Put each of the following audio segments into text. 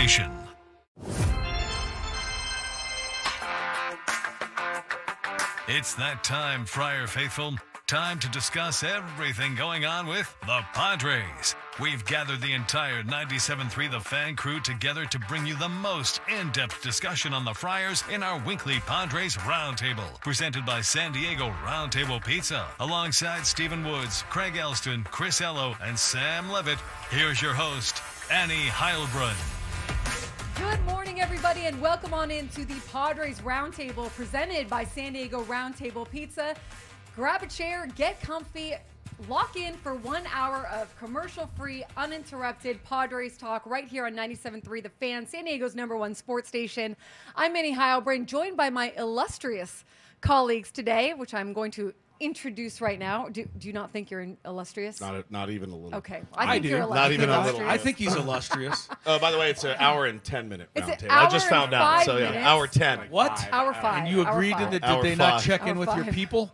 Station. It's that time, Friar Faithful. Time to discuss everything going on with the Padres. We've gathered the entire 97.3 The Fan crew together to bring you the most in-depth discussion on the Friars in our weekly Padres Roundtable, presented by San Diego Roundtable Pizza. Alongside Stephen Woods, Craig Elston, Chris Ello, and Sam Levitt, here's your host, Annie Heilbrunn. Good morning, everybody, and welcome on into the Padres Roundtable, presented by San Diego Roundtable Pizza. Grab a chair, get comfy, lock in for 1 hour of commercial-free, uninterrupted Padres talk right here on 97.3 The Fan, San Diego's #1 sports station. I'm Annie Heilbrunn, joined by my illustrious colleagues today, which I'm going to introduce right now. Do you not think you're illustrious? Not even a little. Okay. I think you're not even a little. I think he's illustrious. Oh, by the way, it's an hour and 10-minute It's an roundtable. hour I just found and out. 5 So yeah, minutes. hour 10. What? Hour 5. And you Hour agreed five. to that? Hour Did they not 5. check in Hour with your 5. people?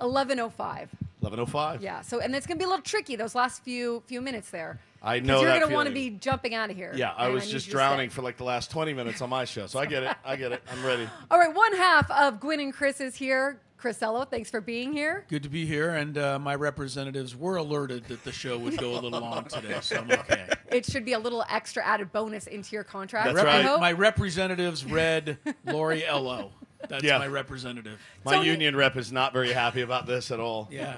11:05. 11:05. Yeah. So, and it's gonna be a little tricky those last few minutes there. I know Because you're that going to want to feeling. be jumping out of here. Yeah, I and was need just you to drowning stay. for like the last 20 minutes on my show. So I get it. I'm ready. All right, one half of Gwyn and Chris is here. Chris Ello, thanks for being here. Good to be here, and my representatives were alerted that the show would go a little long today, so I'm okay. It should be a little extra added bonus into your contract. That's I right. hope. My representatives read Lori Ello. That's Yeah. my representative. My Tony- union rep is not very happy about this at all. Yeah.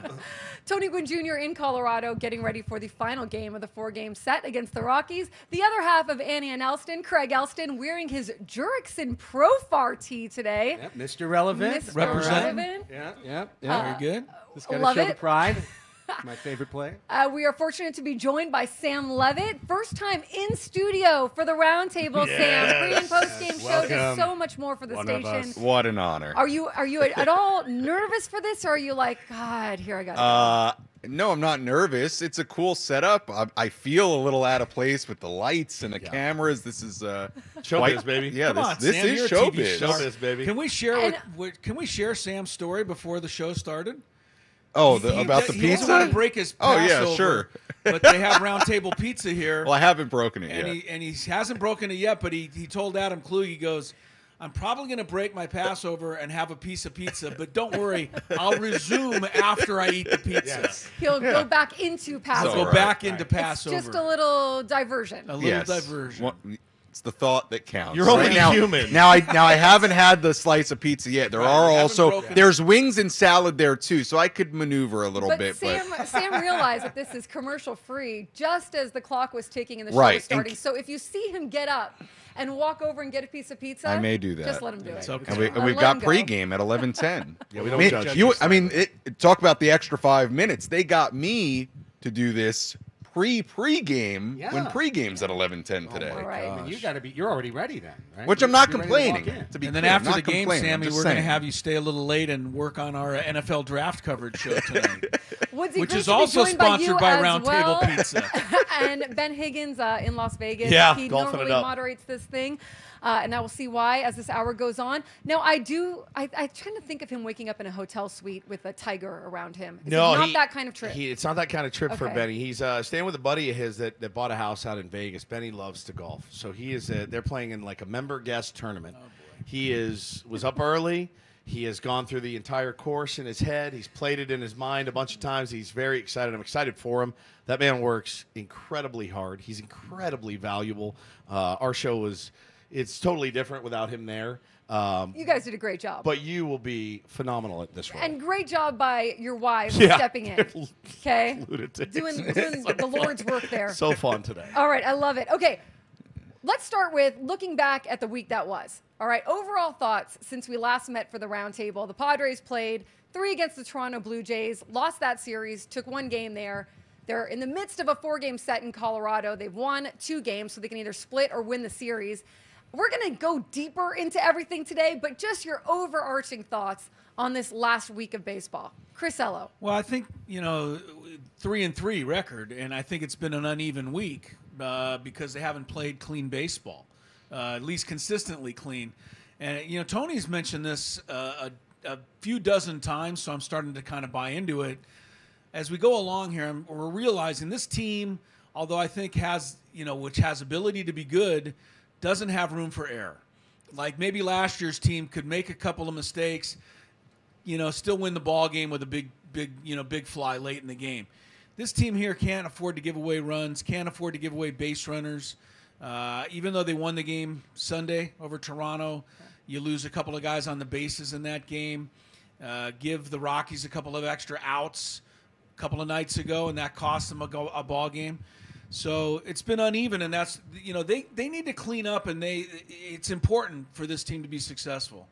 Tony Gwynn Jr. in Colorado, getting ready for the final game of the 4-game set against the Rockies. The other half of Annie and Elston, Craig Elston, wearing his Jurickson Profar tee today. Yep, Mr. Relevant. Mr. Represent. Relevant. Yeah. Very good. Just got to love show the it. pride. My favorite player. We are fortunate to be joined by Sam Levitt. First time in studio for the Roundtable, Sam. Pre- and post-game show. There's Welcome. so much more for the One of station. us. What an honor. Are you at all nervous for this, or are you like, God, here I go? No, I'm not nervous. It's a cool setup. I feel a little out of place with the lights and the cameras. This is Showbiz, baby. Yeah, Come on, this Sam, is you're a TV showbiz. star. Showbiz, baby. Can we share And- can we share Sam's story before the show started? Oh, He about the He doesn't want pizza? to break his Oh, yeah, Passover, sure. But they have Roundtable Pizza here. Well, I haven't broken it And yet. he hasn't broken it yet, but he told Adam Klug, he goes, I'm probably going to break my Passover and have a piece of pizza, but don't worry, I'll resume after I eat the pizza. He'll go back into Passover. Go Right, back into It's Passover. just a little diversion. A little Yes. diversion. It's the thought that counts. You're only now, human. Now I haven't had the slice of pizza yet. There Right, are you haven't also broken. there's wings and salad there too, so I could maneuver a little But bit. Sam realized that this is commercial free just as the clock was ticking and the show Right, was starting. So if you see him get up and walk over and get a piece of pizza, I may do that. Just let him do it. It's okay. And, Let we've him got go. pregame at 11:10. Yeah, we don't judge you. you, I mean, talk about the extra 5 minutes. They got me to do this pregame Yeah. when pregame's at 11:10 today. All right. I mean, you're already ready then, right? Which I'm not You're ready to walk complaining. in. To be And then clear, I'm after not the game, complaining. I'm Sammy, just we're going to saying. have you stay a little late and work on our NFL draft coverage show tonight, Woodsy, which great is to be also joined by sponsored you by as Roundtable well. Pizza. And Ben Higgins in Las Vegas. Yeah, he golfing normally it up. moderates this thing. And I will see why as this hour goes on. Now, I'm trying to think of him waking up in a hotel suite with a tiger around him. Is it not that kind of trip? It's not that kind of trip for Okay. Benny. He's staying with a buddy of his that bought a house out in Vegas. Benny loves to golf, so he is. They're playing in like a member guest tournament. He was up early. He has gone through the entire course in his head. He's played it in his mind a bunch of times. He's very excited. I'm excited for him. That man works incredibly hard. He's incredibly valuable. Our show it's totally different without him there. You guys did a great job. But you will be phenomenal at this role. And great job by your wives Yeah. stepping in. Okay? Lunatics. doing the Lord's work there. So fun today. All right, I love it. Okay, let's start with looking back at the week that was. All right, overall thoughts since we last met for the roundtable. The Padres played 3 against the Toronto Blue Jays, lost that series, took 1 game there. They're in the midst of a 4-game set in Colorado. They've won 2 games, so they can either split or win the series. We're going to go deeper into everything today, but just your overarching thoughts on this last week of baseball. Chris Ello. Well, I think, 3-3 record, and I think it's been an uneven week because they haven't played clean baseball, at least consistently clean. And, Tony's mentioned this a few dozen times, so I'm starting to kind of buy into it. As we go along here, we're realizing this team, although I think has, which has ability to be good, doesn't have room for error. Like maybe last year's team could make a couple of mistakes, still win the ball game with a big fly late in the game. This team here can't afford to give away runs, can't afford to give away base runners. Even though they won the game Sunday over Toronto, you lose a couple of guys on the bases in that game. Give the Rockies a couple of extra outs a couple of nights ago, and that cost them a ball game. So it's been uneven, and that's they need to clean up, and it's important for this team to be successful.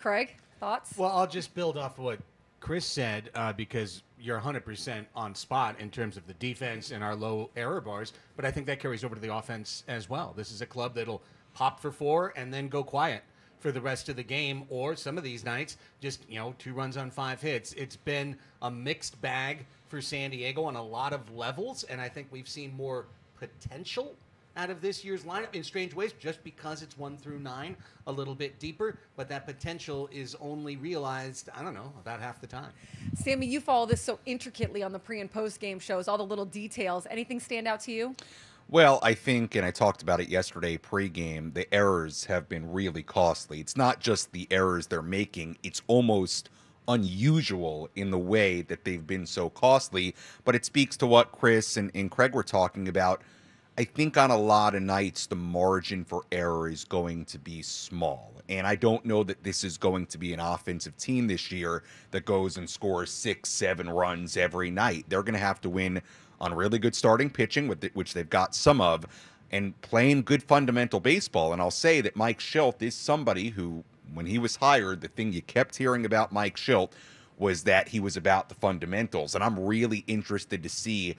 Craig, thoughts? Well, I'll just build off what Chris said because you're 100% on spot in terms of the defense and our low error bars, but I think that carries over to the offense as well. This is a club that'll pop for 4 and then go quiet for the rest of the game, or some of these nights, just 2 runs on 5 hits. It's been a mixed bag for San Diego on a lot of levels, and I think we've seen more potential out of this year's lineup in strange ways, just because it's 1 through 9 a little bit deeper, but that potential is only realized, I don't know, about half the time. Sammy, you follow this so intricately on the pre and post game shows, all the little details. Anything stand out to you? Well, I think, and I talked about it yesterday pregame, the errors have been really costly. It's not just the errors they're making, it's almost unusual in the way that they've been so costly, but it speaks to what Chris and Craig were talking about. I think on a lot of nights, the margin for error is going to be small. And I don't know that this is going to be an offensive team this year that goes and scores 6, 7 runs every night. They're going to have to win on really good starting pitching, which they've got some of, and playing good fundamental baseball. And I'll say that Mike Schilt is somebody who, when he was hired, the thing you kept hearing about Mike Schilt was that he was about the fundamentals. And I'm really interested to see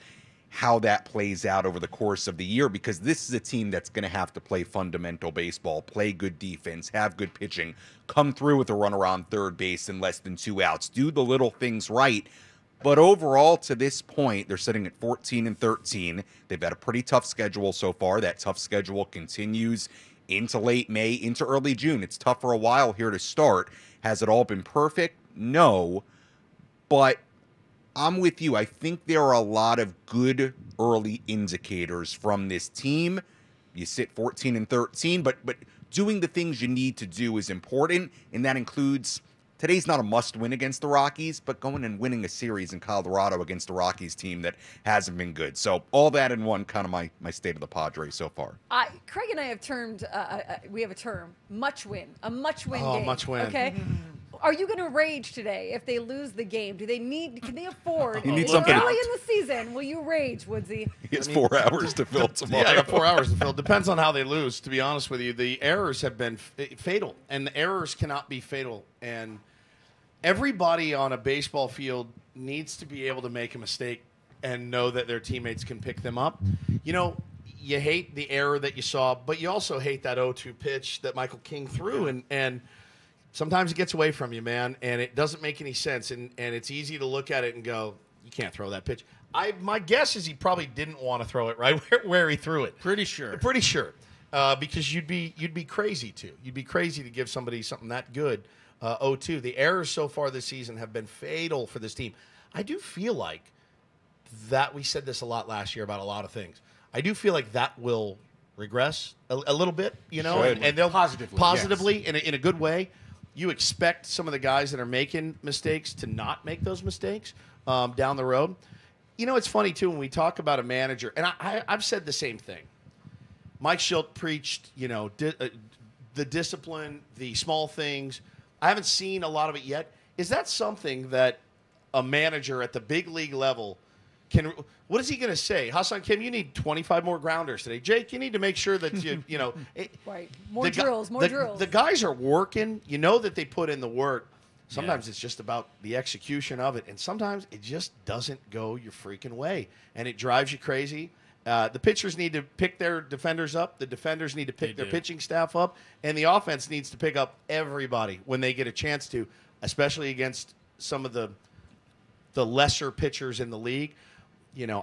how that plays out over the course of the year, because this is a team that's going to have to play fundamental baseball, play good defense, have good pitching, come through with a runner on third base in less than 2 outs, do the little things right. But overall, to this point, they're sitting at 14-13. They've got a pretty tough schedule so far. That tough schedule continues into late May, into early June. It's tough for a while here to start. Has it all been perfect? No. But I'm with you. I think there are a lot of good early indicators from this team. You sit 14-13, but doing the things you need to do is important, and that includes today's not a must-win against the Rockies, but going and winning a series in Colorado against a Rockies team that hasn't been good. So all that in one, kind of my state of the Padres so far. Craig and I have termed, we have a term, much-win, a much-win game. Oh, much-win. Okay. Are you going to rage today if they lose the game? Can they afford? You need early something. in the season, will you rage, Woodsy? He has 4 hours to fill tomorrow. Yeah, I got 4 hours to fill. Depends on how they lose, to be honest with you. The errors have been fatal, and the errors cannot be fatal. And everybody on a baseball field needs to be able to make a mistake and know that their teammates can pick them up. You hate the error that you saw, but you also hate that 0-2 pitch that Michael King threw, and sometimes it gets away from you, man, and it doesn't make any sense, and it's easy to look at it and go, you can't throw that pitch. My guess is he probably didn't want to throw it right where he threw it. Pretty sure. Because you'd be crazy to. You'd be crazy to give somebody something that good. 0-2. The errors so far this season have been fatal for this team. I do feel like that, we said this a lot last year about a lot of things. I do feel like that will regress a little bit, and they'll positively yes. in a good way. You expect some of the guys that are making mistakes to not make those mistakes down the road. It's funny, too, when we talk about a manager, and I've said the same thing. Mike Schilt preached, the discipline, the small things. I haven't seen a lot of it yet. Is that something that a manager at the big league level can? What is he going to say? Hassan Kim, you need 25 more grounders today. Jake, you need to make sure that Right. More drills. The guys are working. You know that they put in the work. Sometimes it's just about the execution of it, and sometimes it just doesn't go your freaking way, and it drives you crazy. The pitchers need to pick their defenders up. The defenders need to pick their pitching staff up. And the offense needs to pick up everybody when they get a chance to, especially against some of the the lesser pitchers in the league. You know,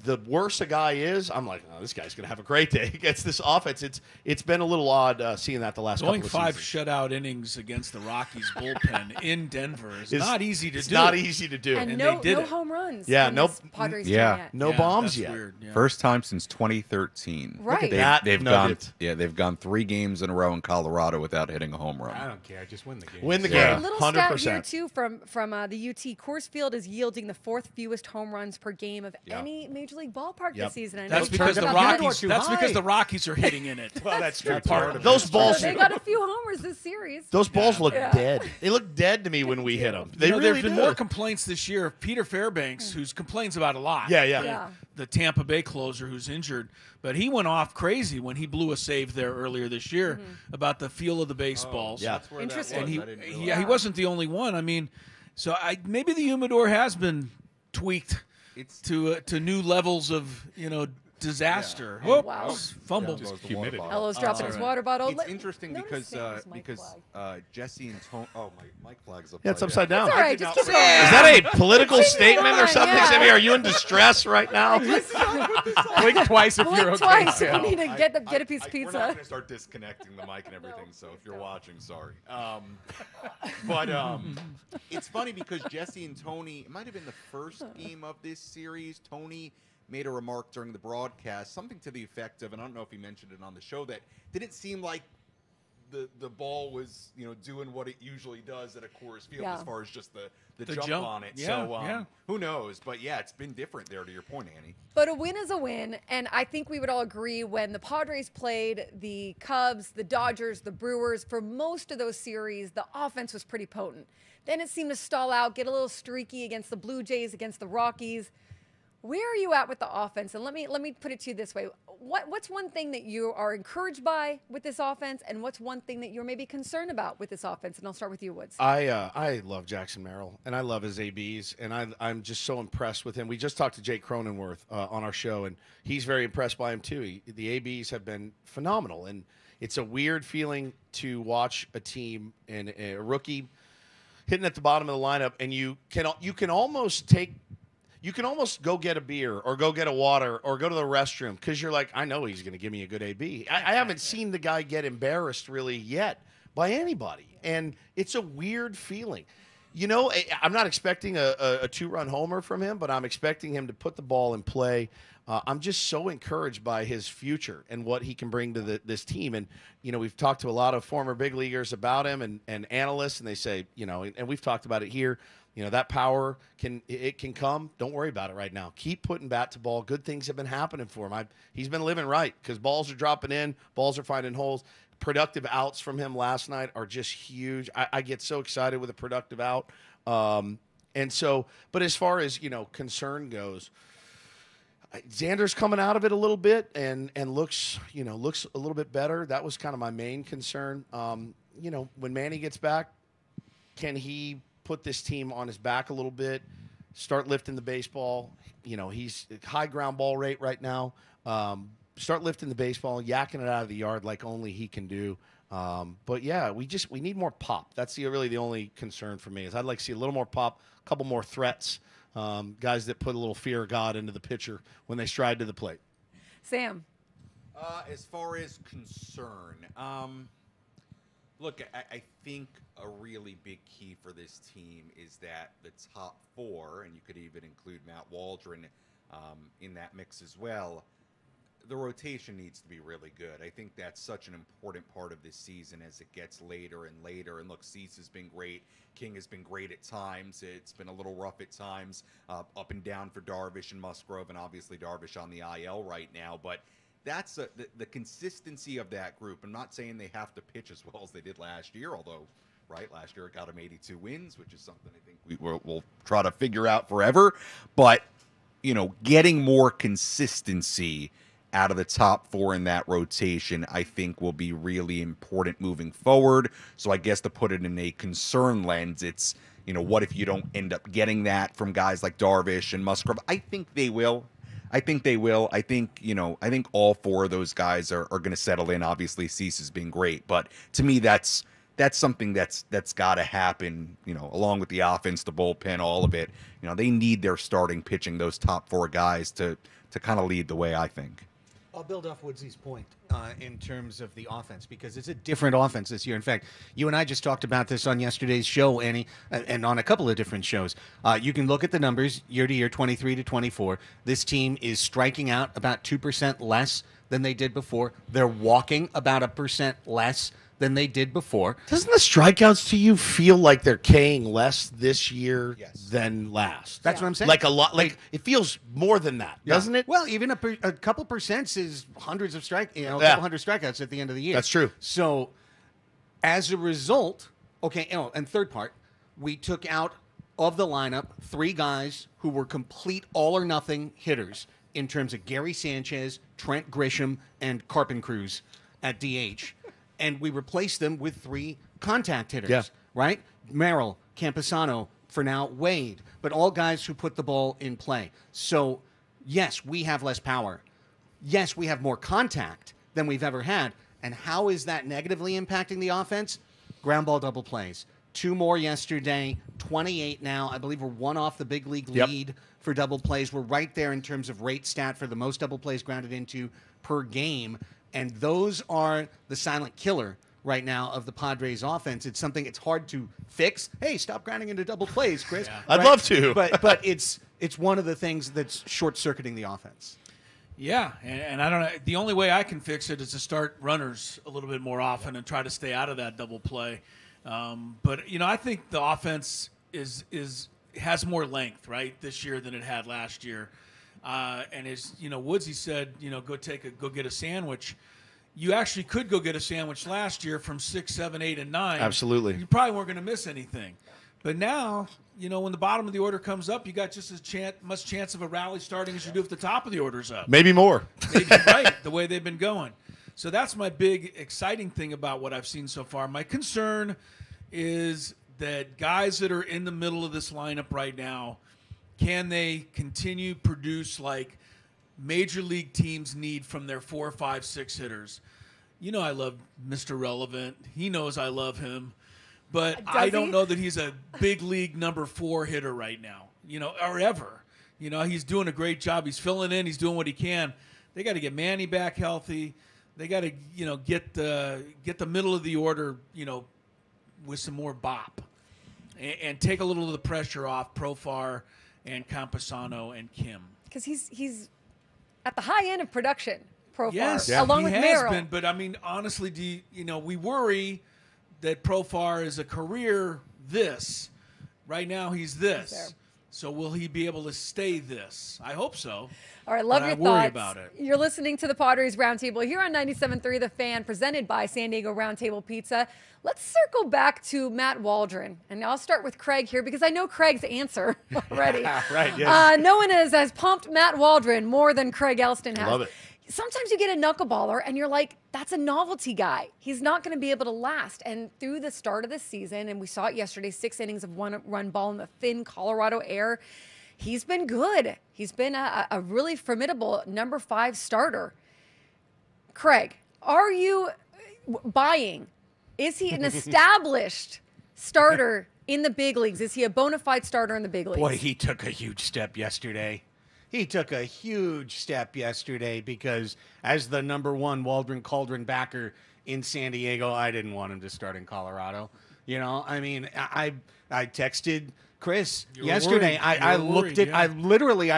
the worse a guy is, I'm like, oh, this guy's going to have a great day against this offense. It's been a little odd seeing that the last Going couple of 5 seasons. shutout innings against the Rockies bullpen in Denver is not easy to do. It's not easy to do. And And no they did it. home runs. Yeah, in no- this Padres yeah. team yet. No Yeah, bombs that's yet. Weird. Yeah. First time since 2013. Right. that. They've nugget. gone 3 games in a row in Colorado without hitting a home I run. don't care. Just win the game. Win the Yeah. game. A little 100%. stat here too from the UT. Coors Field is yielding the 4th fewest home runs per game of any major league ballpark Yep. this season. I know That's we because talked the about Rockies. too That's high. because the Rockies are hitting in it. Well, that's true. part of it. Those balls, They got a few homers this series. those balls look Yeah. dead. They look dead to me when we hit them. They You know, really there's been do. more complaints this year of Peter Fairbanks, who complains about a lot. Yeah, yeah. Yeah. The Tampa Bay closer who's injured, but he went off crazy when he blew a save there earlier this year about the feel of the baseballs. Yeah. That's where that Interesting. was. and I didn't he realize. he wasn't the only one. I mean, so maybe the humidor has been tweaked It's to new levels of disaster. Yeah. Oh, Wow. Fumble. Just humidity. Elo's dropping his water bottle. It's interesting Notice because Sam's mic flag. Jesse and Tony. Oh, my mic flag's up. Yeah, it's upside down. It's all right. did Just not keep say going. Is that a political Continue statement or on, something, yeah. Sammy? Are you in distress right now? Blink twice if you're Blink okay. twice if you need to get a piece of We're not pizza. going to start disconnecting the mic and everything. So if you're watching, sorry. But it's funny because Jesse and Tony. It might have been the first game of this series. Tony made a remark during the broadcast, something to the effect of, and I don't know if he mentioned it on the show, that didn't seem like the ball was doing what it usually does at a Coors Field Yeah. as far as just the The jump, jump. on it. Yeah, So yeah. who knows? But yeah, it's been different there. To your point, Annie. But a win is a win, and I think we would all agree when the Padres played the Cubs, the Dodgers, the Brewers, for most of those series, the offense was pretty potent. Then it seemed to stall out, get a little streaky against the Blue Jays, against the Rockies. Where are you at with the offense? And let me put it to you this way. What's one thing that you are encouraged by with this offense, and what's one thing that you're maybe concerned about with this offense? And I'll start with you, Woods. I love Jackson Merrill, and I love his ABs, and I'm just so impressed with him. We just talked to Jake Cronenworth on our show, and he's very impressed by him too. The ABs have been phenomenal, and it's a weird feeling to watch a team and a rookie hitting at the bottom of the lineup, and you can almost go get a beer or go get a water or go to the restroom because you're like, I know he's going to give me a good AB. I haven't seen the guy get embarrassed really yet by anybody, and it's a weird feeling. I'm not expecting a 2-run homer from him, but I'm expecting him to put the ball in play. I'm just so encouraged by his future and what he can bring to this team. And, we've talked to a lot of former big leaguers about him and analysts, and they say, and we've talked about it here, that power can come. Don't worry about it right now. Keep putting bat to ball. Good things have been happening for him. He's been living right because balls are dropping in, balls are finding holes. Productive outs from him last night are just huge. I get so excited with a productive out. But as far as, concern goes, Xander's coming out of it a little bit and looks a little bit better. That was kind of my main concern. When Manny gets back, can he put this team on his back a little bit, start lifting the baseball? He's high ground ball rate right now. Start lifting the baseball, yakking it out of the yard like only he can do. But yeah, we need more pop. That's really the only concern for me is I'd like to see a little more pop, a couple more threats, guys that put a little fear of God into the pitcher when they stride to the plate. Sam. As far as concern, look, I think a really big key for this team is that the top 4, and you could even include Matt Waldron in that mix as well, the rotation needs to be really good. I think that's such an important part of this season as it gets later and later. And look, Cease has been great. King has been great at times. It's been a little rough at times, up and down for Darvish and Musgrove, and obviously Darvish on the IL right now. But that's the consistency of that group. I'm not saying they have to pitch as well as they did last year, although last year it got them 82 wins, which is something I think we'll try to figure out forever. But, getting more consistency out of the top 4 in that rotation, I think will be really important moving forward. So I guess to put it in a concern lens, it's, what if you don't end up getting that from guys like Darvish and Musgrove? I think they will. I think I think all 4 of those guys are going to settle in. Obviously, Cease has been great, but to me, that's that's something that's got to happen, along with the offense, the bullpen, all of it. They need their starting pitching, those top 4 guys to kind of lead the way, I think. I'll build off Woodsy's point in terms of the offense, because it's a different offense this year. In fact, you and I just talked about this on yesterday's show, Annie, and on a couple of different shows. You can look at the numbers year to year, 23 to 24. This team is striking out about 2% less than they did before. They're walking about 1% less than they did before. Doesn't the strikeouts to you feel like they're K'ing less this year than last? That's what I'm saying. Like a lot. Like it feels more than that, doesn't it? Well, even a couple percents is hundreds of a couple hundred strikeouts at the end of the year. That's true. So, as a result, and third part, we took out of the lineup 3 guys who were complete all or nothing hitters in terms of Gary Sanchez, Trent Grisham, and Carpin Cruz at DH. And we replaced them with 3 contact hitters, right? Merrill, Camposano, for now, Wade, but all guys who put the ball in play. So, yes, we have less power. Yes, we have more contact than we've ever had. And how is that negatively impacting the offense? Ground ball double plays. 2 more yesterday, 28 now. I believe we're 1 off the big league lead for double plays. We're right there in terms of rate stat for the most double plays grounded into per game. And those are the silent killer right now of the Padres offense. It's something it's hard to fix. Hey, stop grounding into double plays, Chris. Yeah. I'd love to. But it's one of the things that's short-circuiting the offense. Yeah, and I don't know. The only way I can fix it is to start runners a little bit more often and try to stay out of that double play. But I think the offense has more length, right, this year than it had last year. And as Woodsy said, go get a sandwich. You actually could go get a sandwich last year from 6, 7, 8, and 9. Absolutely. You probably weren't going to miss anything. But now, when the bottom of the order comes up, you got just as much chance of a rally starting as you do if the top of the order's up. Maybe more. Maybe, right, the way they've been going. So that's my big exciting thing about what I've seen so far. My concern is that guys that are in the middle of this lineup right now, can they continue produce like major league teams need from their 4, 5, 6 hitters? I love Mr. Relevant. He knows I love him. But I don't know that he's a big league number 4 hitter right now, or ever. He's doing a great job. He's filling in. He's doing what he can. They got to get Manny back healthy. They got to, get the middle of the order, with some more bop and take a little of the pressure off Profar and Camposano and Kim. Because he's at the high end of production, Profar, yes, along with Merrill. Been, but I mean, honestly, we worry that Profar is a career this. Right now, he's this. So will he be able to stay this? I hope so. All right, love your thoughts. I worry about it. You're listening to the Padres Roundtable here on 97.3 The Fan, presented by San Diego Roundtable Pizza. Let's circle back to Matt Waldron. And I'll start with Craig here because I know Craig's answer already. Right, yes. No one has pumped Matt Waldron more than Craig Elston has. Love it. Sometimes you get a knuckleballer and you're like, that's a novelty guy. He's not going to be able to last. And through the start of the season, and we saw it yesterday, 6 innings of 1-run ball in the thin Colorado air, he's been good. He's been a really formidable number 5 starter. Craig, are you buying? Is he an established starter in the big leagues? Is he a bona fide starter in the big leagues? Boy, he took a huge step yesterday. Because as the number 1 Waldron Cauldron backer in San Diego, I didn't want him to start in Colorado. I texted Chris yesterday. I looked it. Yeah. I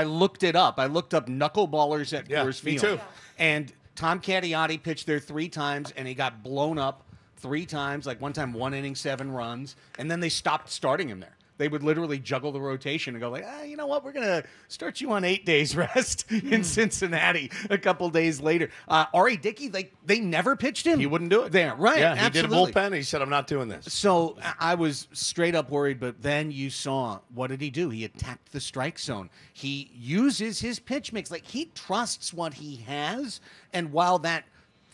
looked it up. I looked up knuckleballers at Coors Field. Me too. And Tom Cattiotti pitched there 3 times, and he got blown up 3 times. Like one time, 1 inning, 7 runs, and then they stopped starting him there. They would literally juggle the rotation and go like, you know what? We're going to start you on 8 days rest in Cincinnati a couple days later. R.A. Dickey, they never pitched him. He wouldn't do it. There, right. Yeah, absolutely. He did a bullpen and he said, I'm not doing this. So I was straight up worried, but then you saw, what did he do? He attacked the strike zone. He uses his pitch mix. Like, he trusts what he has. And while that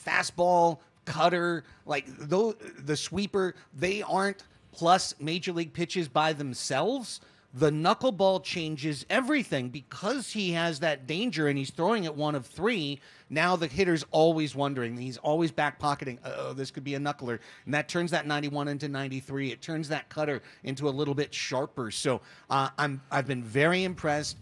fastball, cutter, like the sweeper, they aren't plus major league pitches by themselves, the knuckleball changes everything because he has that danger and he's throwing at 1 of 3. Now the hitter's always wondering. He's always back pocketing. Oh, this could be a knuckler. And that turns that 91 into 93. It turns that cutter into a little bit sharper. So I've been very impressed.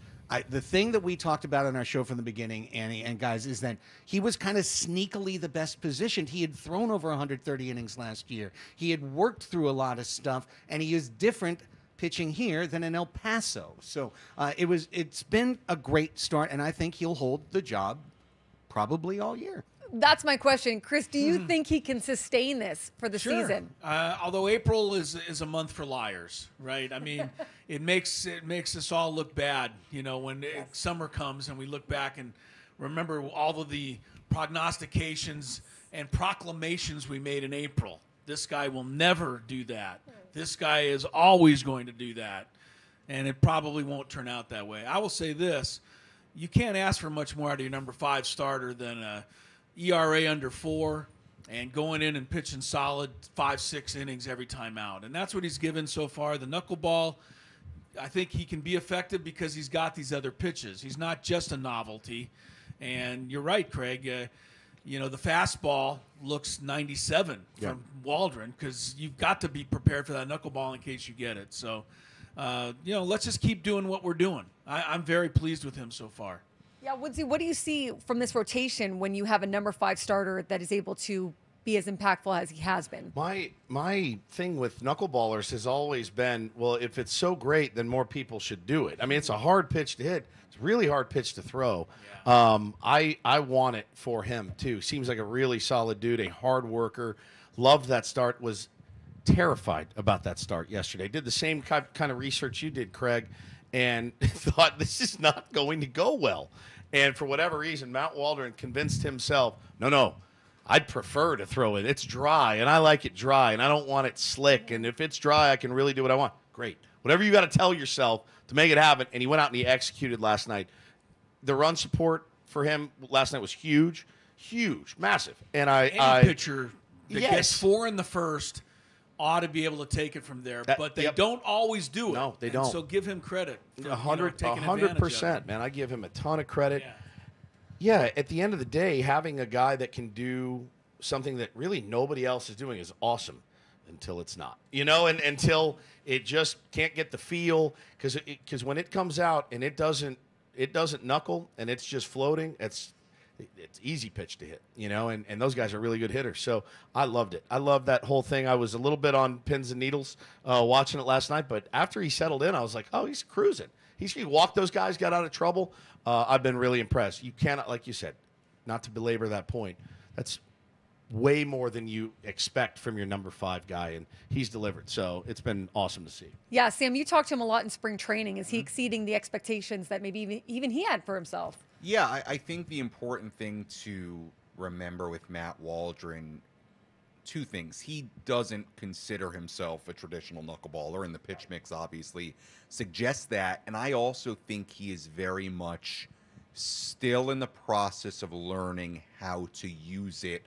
The thing that we talked about on our show from the beginning, Annie and guys, is that he was kind of sneakily the best positioned. He had thrown over 130 innings last year. He had worked through a lot of stuff, and he is different pitching here than in El Paso. So it's been a great start, and I think he'll hold the job probably all year. That's my question. Chris, do you think he can sustain this for the season? Although April is a month for liars, right? I mean, it makes us all look bad, when summer comes and we look back and remember all of the prognostications and proclamations we made in April. This guy will never do that. This guy is always going to do that. And it probably won't turn out that way. I will say this. You can't ask for much more out of your number 5 starter than ERA under 4 and going in and pitching solid 5-6 innings every time out. And that's what he's given so far. The knuckleball, I think he can be effective because he's got these other pitches. He's not just a novelty. And you're right, Craig. The fastball looks 97 from Waldron because you've got to be prepared for that knuckleball in case you get it. So, let's just keep doing what we're doing. I'm very pleased with him so far. Yeah, Woodsy, what do you see from this rotation when you have a number 5 starter that is able to be as impactful as he has been? My thing with knuckleballers has always been, well, if it's so great, then more people should do it. I mean, it's a hard pitch to hit. It's a really hard pitch to throw. Yeah. I want it for him, too. Seems like a really solid dude, a hard worker. Loved that start. Was terrified about that start yesterday. Did the same kind of research you did, Craig, and thought this is not going to go well. And for whatever reason, Matt Waldron convinced himself, no, I'd prefer to throw it. It's dry, and I like it dry, and I don't want it slick. And if it's dry, I can really do what I want. Great. Whatever you got to tell yourself to make it happen. And he went out and he executed last night. The run support for him last night was huge, massive. And any pitcher that gets 4 in the first ought to be able to take it from there, but they don't always do it. No, they don't. So give him credit. 100%, man. I give him a ton of credit. Yeah, at the end of the day, having a guy that can do something that really nobody else is doing is awesome until it's not. And until it just can't get the feel, because when it comes out and it doesn't knuckle and it's just floating, it's easy pitch to hit, and those guys are really good hitters. So I loved it. I loved that whole thing. I was a little bit on pins and needles watching it last night, but after he settled in, I was like, oh, he's cruising. He walked those guys, got out of trouble. I've been really impressed. You cannot, like you said, not to belabor that point, that's way more than you expect from your number 5 guy, and he's delivered. So it's been awesome to see. Yeah, Sam, you talked to him a lot in spring training. Is he exceeding the expectations that maybe even he had for himself? Yeah, I think the important thing to remember with Matt Waldron, 2 things. He doesn't consider himself a traditional knuckleballer, and the pitch mix obviously suggests that. And I also think he is very much still in the process of learning how to use it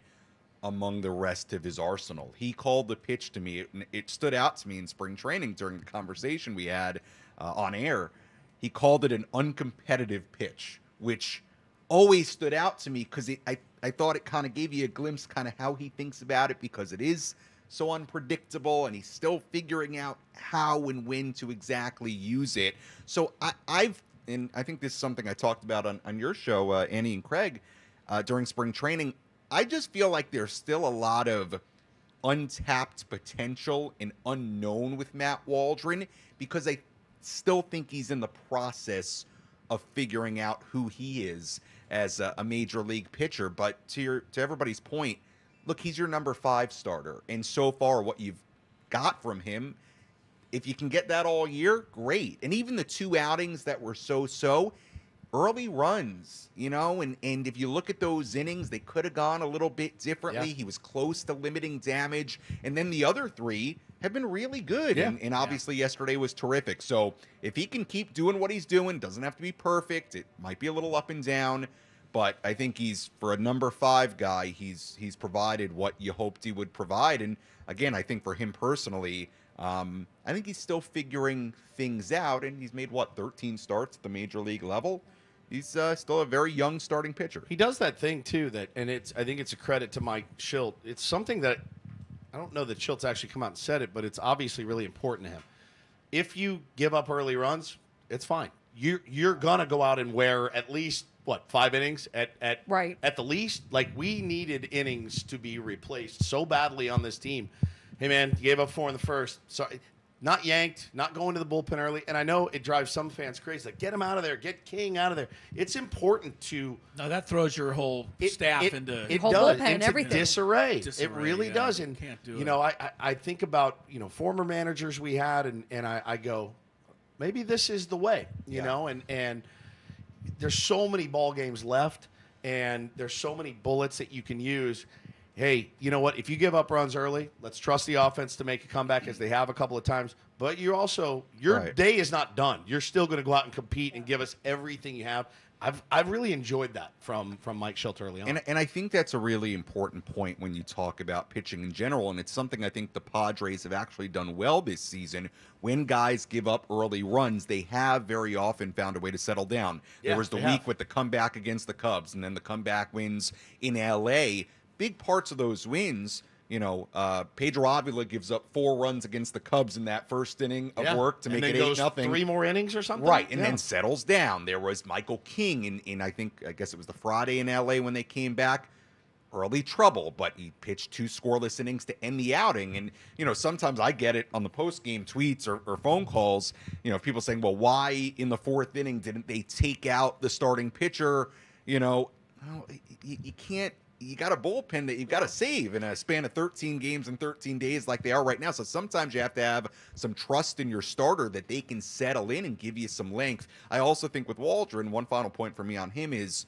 among the rest of his arsenal. He called the pitch to me. It stood out to me in spring training during the conversation we had on air. He called it an uncompetitive pitch, which always stood out to me because I thought it kind of gave you a glimpse kind of how he thinks about it, because it is so unpredictable and he's still figuring out how and when to exactly use it. So I think this is something I talked about on your show, Annie and Craig, during spring training. I just feel like there's still a lot of untapped potential and unknown with Matt Waldron, because I still think he's in the process of figuring out who he is as a major league pitcher. But to everybody's point, look, he's your number 5 starter, and so far what you've got from him, if you can get that all year, great. And even the 2 outings that were so early runs, and if you look at those innings, they could have gone a little bit differently. Yeah. He was close to limiting damage, and then the other 3 have been really good, and obviously yesterday was terrific. So if he can keep doing what he's doing, doesn't have to be perfect. It might be a little up and down, but I think for a number 5 guy, he's provided what you hoped he would provide. And again, I think for him personally, I think he's still figuring things out, and he's made, 13 starts at the major league level. He's still a very young starting pitcher. He does that thing, too, and I think it's a credit to Mike Schilt. It's something that I don't know that Schilt's actually come out and said it, but it's obviously really important to him. If you give up early runs, it's fine. You're going to go out and wear at least, 5 innings at the least? Like, we needed innings to be replaced so badly on this team. Hey, man, you gave up 4 in the first. Sorry. Not yanked, not going to the bullpen early. And I know it drives some fans crazy. Like, get him out of there. Get King out of there. It's important to... No, that throws your whole staff into... It whole does. bullpen, Into everything. disarray. Disarray, It really yeah. does. And, Can't do you know, I think about, former managers we had, and I go, maybe this is the way, you know? And there's so many ball games left, and there's so many bullets that you can use. Hey, you know what? If you give up runs early, let's trust the offense to make a comeback as they have a couple of times. But you're also your day is not done. You're still going to go out and compete and give us everything you have. I've really enjoyed that from Mike Schilt early on. And I think that's a really important point when you talk about pitching in general, and it's something I think the Padres have actually done well this season. When guys give up early runs, they have very often found a way to settle down. Yeah, there was the week with the comeback against the Cubs, and then the comeback wins in L.A., big parts of those wins, Pedro Avila gives up 4 runs against the Cubs in that first inning of work to make it 8-0. 3 more innings or something? Right, and then settles down. There was Michael King in I guess it was the Friday in L.A. when they came back. Early trouble, but he pitched 2 scoreless innings to end the outing. And, sometimes I get it on the post-game tweets or phone calls, people saying, well, why in the 4th inning didn't they take out the starting pitcher? You can't. You got a bullpen that you've got to save in a span of 13 games in 13 days like they are right now. So sometimes you have to have some trust in your starter that they can settle in and give you some length. I also think with Waldron, one final point for me on him is,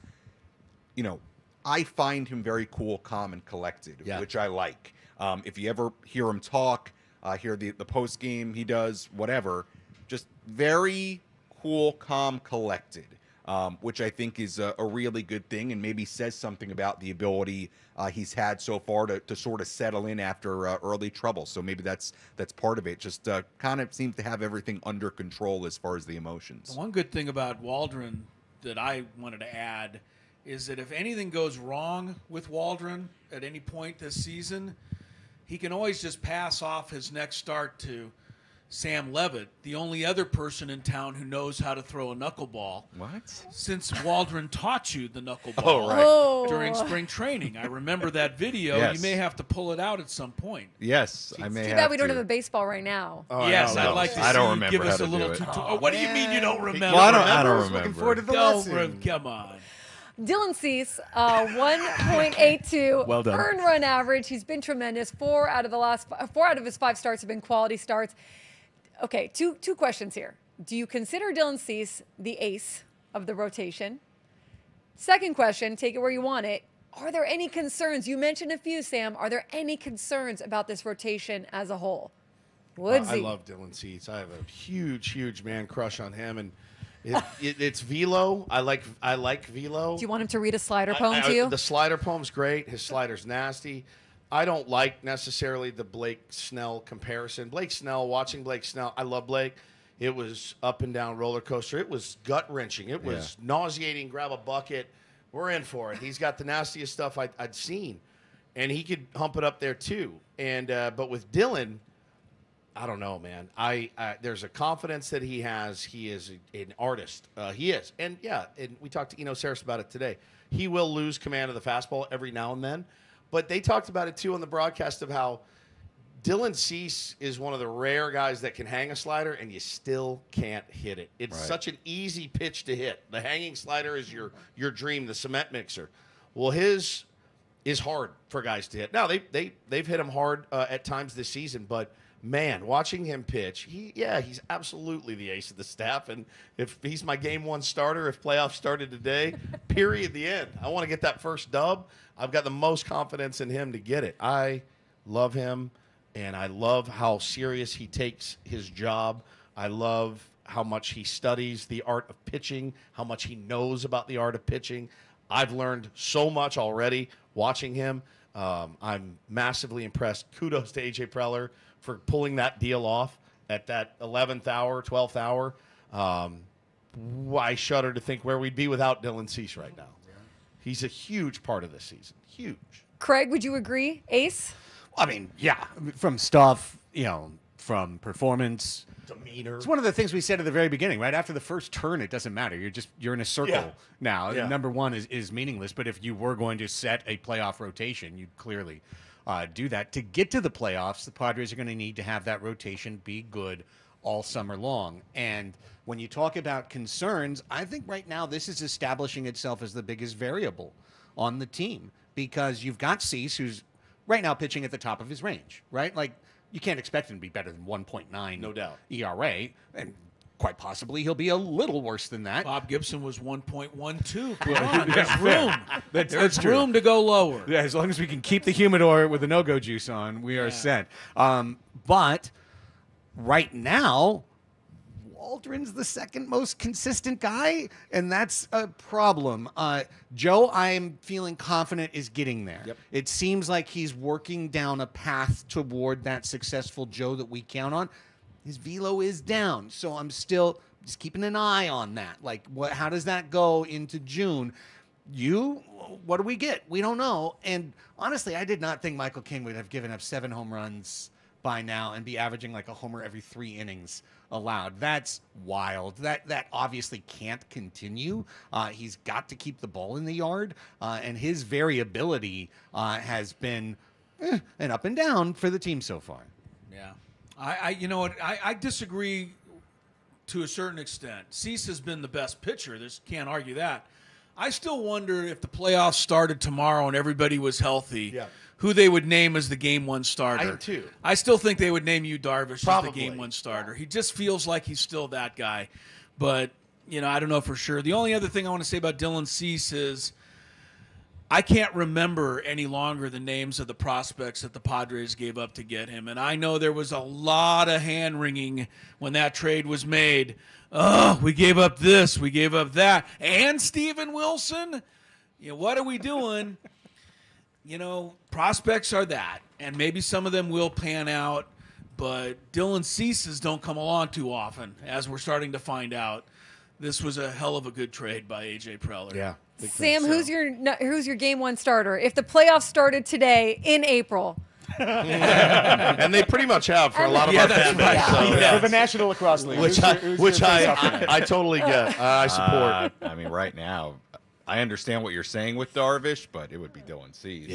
I find him very cool, calm, and collected, which I like. If you ever hear him talk, hear the post game he does, whatever, just very cool, calm, collected. Which I think is a really good thing and maybe says something about the ability he's had so far to sort of settle in after early trouble. So maybe that's part of it. Just kind of seems to have everything under control as far as the emotions. One good thing about Waldron that I wanted to add is that if anything goes wrong with Waldron at any point this season, he can always just pass off his next start to Sam Levitt, the only other person in town who knows how to throw a knuckleball. What? Since Waldron taught you the knuckleball during spring training. I remember that video. Yes. You may have to pull it out at some point. Yes, I may Too have bad we don't to. have a baseball right now. Yes, I'd like to I see don't you remember give how us to a little do it. tutorial. What do you mean you don't remember? Well, I don't remember. Looking forward to the Don't lesson. come on. Dylan Cease, 1.82 Well done. earned run average. He's been tremendous. 4 out of his 5 starts have been quality starts. Okay, two questions here. Do you consider Dylan Cease the ace of the rotation? Second question, take it where you want it. Are there any concerns? You mentioned a few, Sam. Are there any concerns about this rotation as a whole? Woodsy. I love Dylan Cease. I have a huge man crush on him, and it's Velo. I like Velo. Do you want him to read a slider poem to you? The slider poem's great. His slider's nasty. I don't like necessarily the Blake Snell comparison. Watching Blake Snell, I love Blake. It was up and down roller coaster. It was gut-wrenching. It was nauseating. Grab a bucket. We're in for it. He's got the nastiest stuff I'd seen, and he could hump it up there too. And but with Dylan, I don't know, man. There's a confidence that he has. He is an artist. He is, and we talked to Eno Saris about it today. He will lose command of the fastball every now and then. But they talked about it, too, on the broadcast of how Dylan Cease is one of the rare guys that can hang a slider, and you still can't hit it. It's such an easy pitch to hit. The hanging slider is your dream, the cement mixer. Well, his is hard for guys to hit. Now, they've hit him hard at times this season, but, man, watching him pitch, he's absolutely the ace of the staff. And if he's my game 1 starter, if playoffs started today, period, the end. I want to get that first dub. I've got the most confidence in him to get it. I love him, and I love how serious he takes his job. I love how much he studies the art of pitching, how much he knows about the art of pitching. I've learned so much already watching him. I'm massively impressed. Kudos to A.J. Preller for pulling that deal off at that 11th hour, 12th hour. I shudder to think where we'd be without Dylan Cease right now. He's a huge part of this season. Huge. Craig, would you agree? Ace? I mean, yeah, from stuff, from performance. Demeanor. It's one of the things we said at the very beginning, right? After the first turn, it doesn't matter. You're in a circle now. Yeah. Number one is meaningless, but if you were going to set a playoff rotation, you'd clearly do that. To get to the playoffs, the Padres are going to need to have that rotation be good all summer long. And when you talk about concerns, I think right now this is establishing itself as the biggest variable on the team, because you've got Cease, who's right now pitching at the top of his range, right? Like, you can't expect him to be better than 1.9 No doubt. ERA, and quite possibly he'll be a little worse than that. Bob Gibson was 1.12. Come on, there's fair. room. That's There's true. room to go lower. Yeah, as long as we can keep the humidor with the no-go juice on, we are set. But right now, Waldron's the second most consistent guy, and that's a problem. Joe, I'm feeling confident, is getting there. Yep. It seems like he's working down a path toward that successful Joe that we count on. His velo is down, so I'm still just keeping an eye on that. Like, how does that go into June? What do we get? We don't know. And honestly, I did not think Michael King would have given up 7 home runs by now and be averaging like a homer every 3 innings allowed. That's wild. That obviously can't continue. He's got to keep the ball in the yard, and his variability has been an up and down for the team so far. Yeah. You know what? I disagree to a certain extent. Cease has been the best pitcher. Can't argue that. I still wonder if the playoffs started tomorrow and everybody was healthy, who they would name as the Game 1 starter. I too. I still think they would name you Darvish Probably. as the Game 1 starter. He just feels like he's still that guy. But, I don't know for sure. The only other thing I want to say about Dylan Cease is I can't remember any longer the names of the prospects that the Padres gave up to get him. And I know there was a lot of hand-wringing when that trade was made. Oh, we gave up this, we gave up that. And Steven Wilson? What are we doing? Prospects are that. And maybe some of them will pan out. But Dylan Cease's don't come along too often, as we're starting to find out. This was a hell of a good trade by A.J. Preller. Yeah. Sam, who's your Game 1 starter? If the playoffs started today in April. And they pretty much have for a lot of our fan base. right. So, Yeah. For the National Lacrosse League. Which I totally get. I support. I mean, right now, I understand what you're saying with Darvish, but it would be Dylan Cease.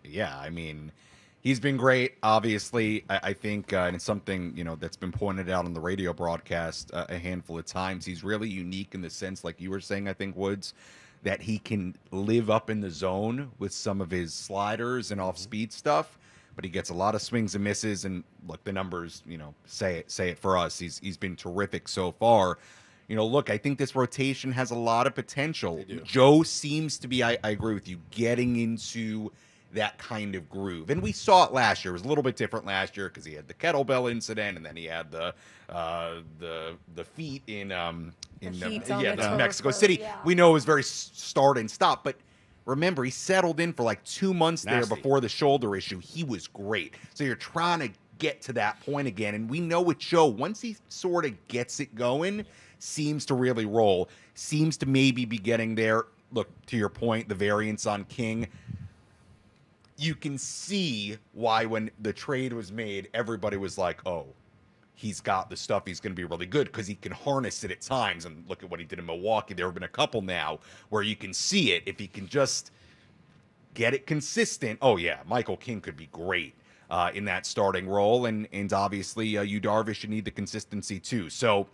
Yeah. I mean, he's been great. Obviously, I think, and it's something that's been pointed out on the radio broadcast a handful of times. He's really unique in the sense, like you were saying, I think, Woods, that he can live up in the zone with some of his sliders and off-speed stuff, but he gets a lot of swings and misses. And look, the numbers, say it for us. He's been terrific so far. Look, I think this rotation has a lot of potential. Joe seems to be, I agree with you, getting into that kind of groove. And we saw it last year. It was a little bit different last year because he had the kettlebell incident, and then he had the feet in Mexico City. Yeah. We know it was very start and stop, but remember, he settled in for like 2 months there before the shoulder issue. He was great. So you're trying to get to that point again, and we know with Joe, once he sort of gets it going, seems to really roll, seems to maybe be getting there. Look, to your point, the variance on King, you can see why when the trade was made, everybody was like, oh, he's got the stuff, he's going to be really good because he can harness it at times. And look at what he did in Milwaukee. There have been a couple now where you can see it. If he can just get it consistent, oh, yeah, Michael King could be great in that starting role. And obviously, you Darvish, you need the consistency too. So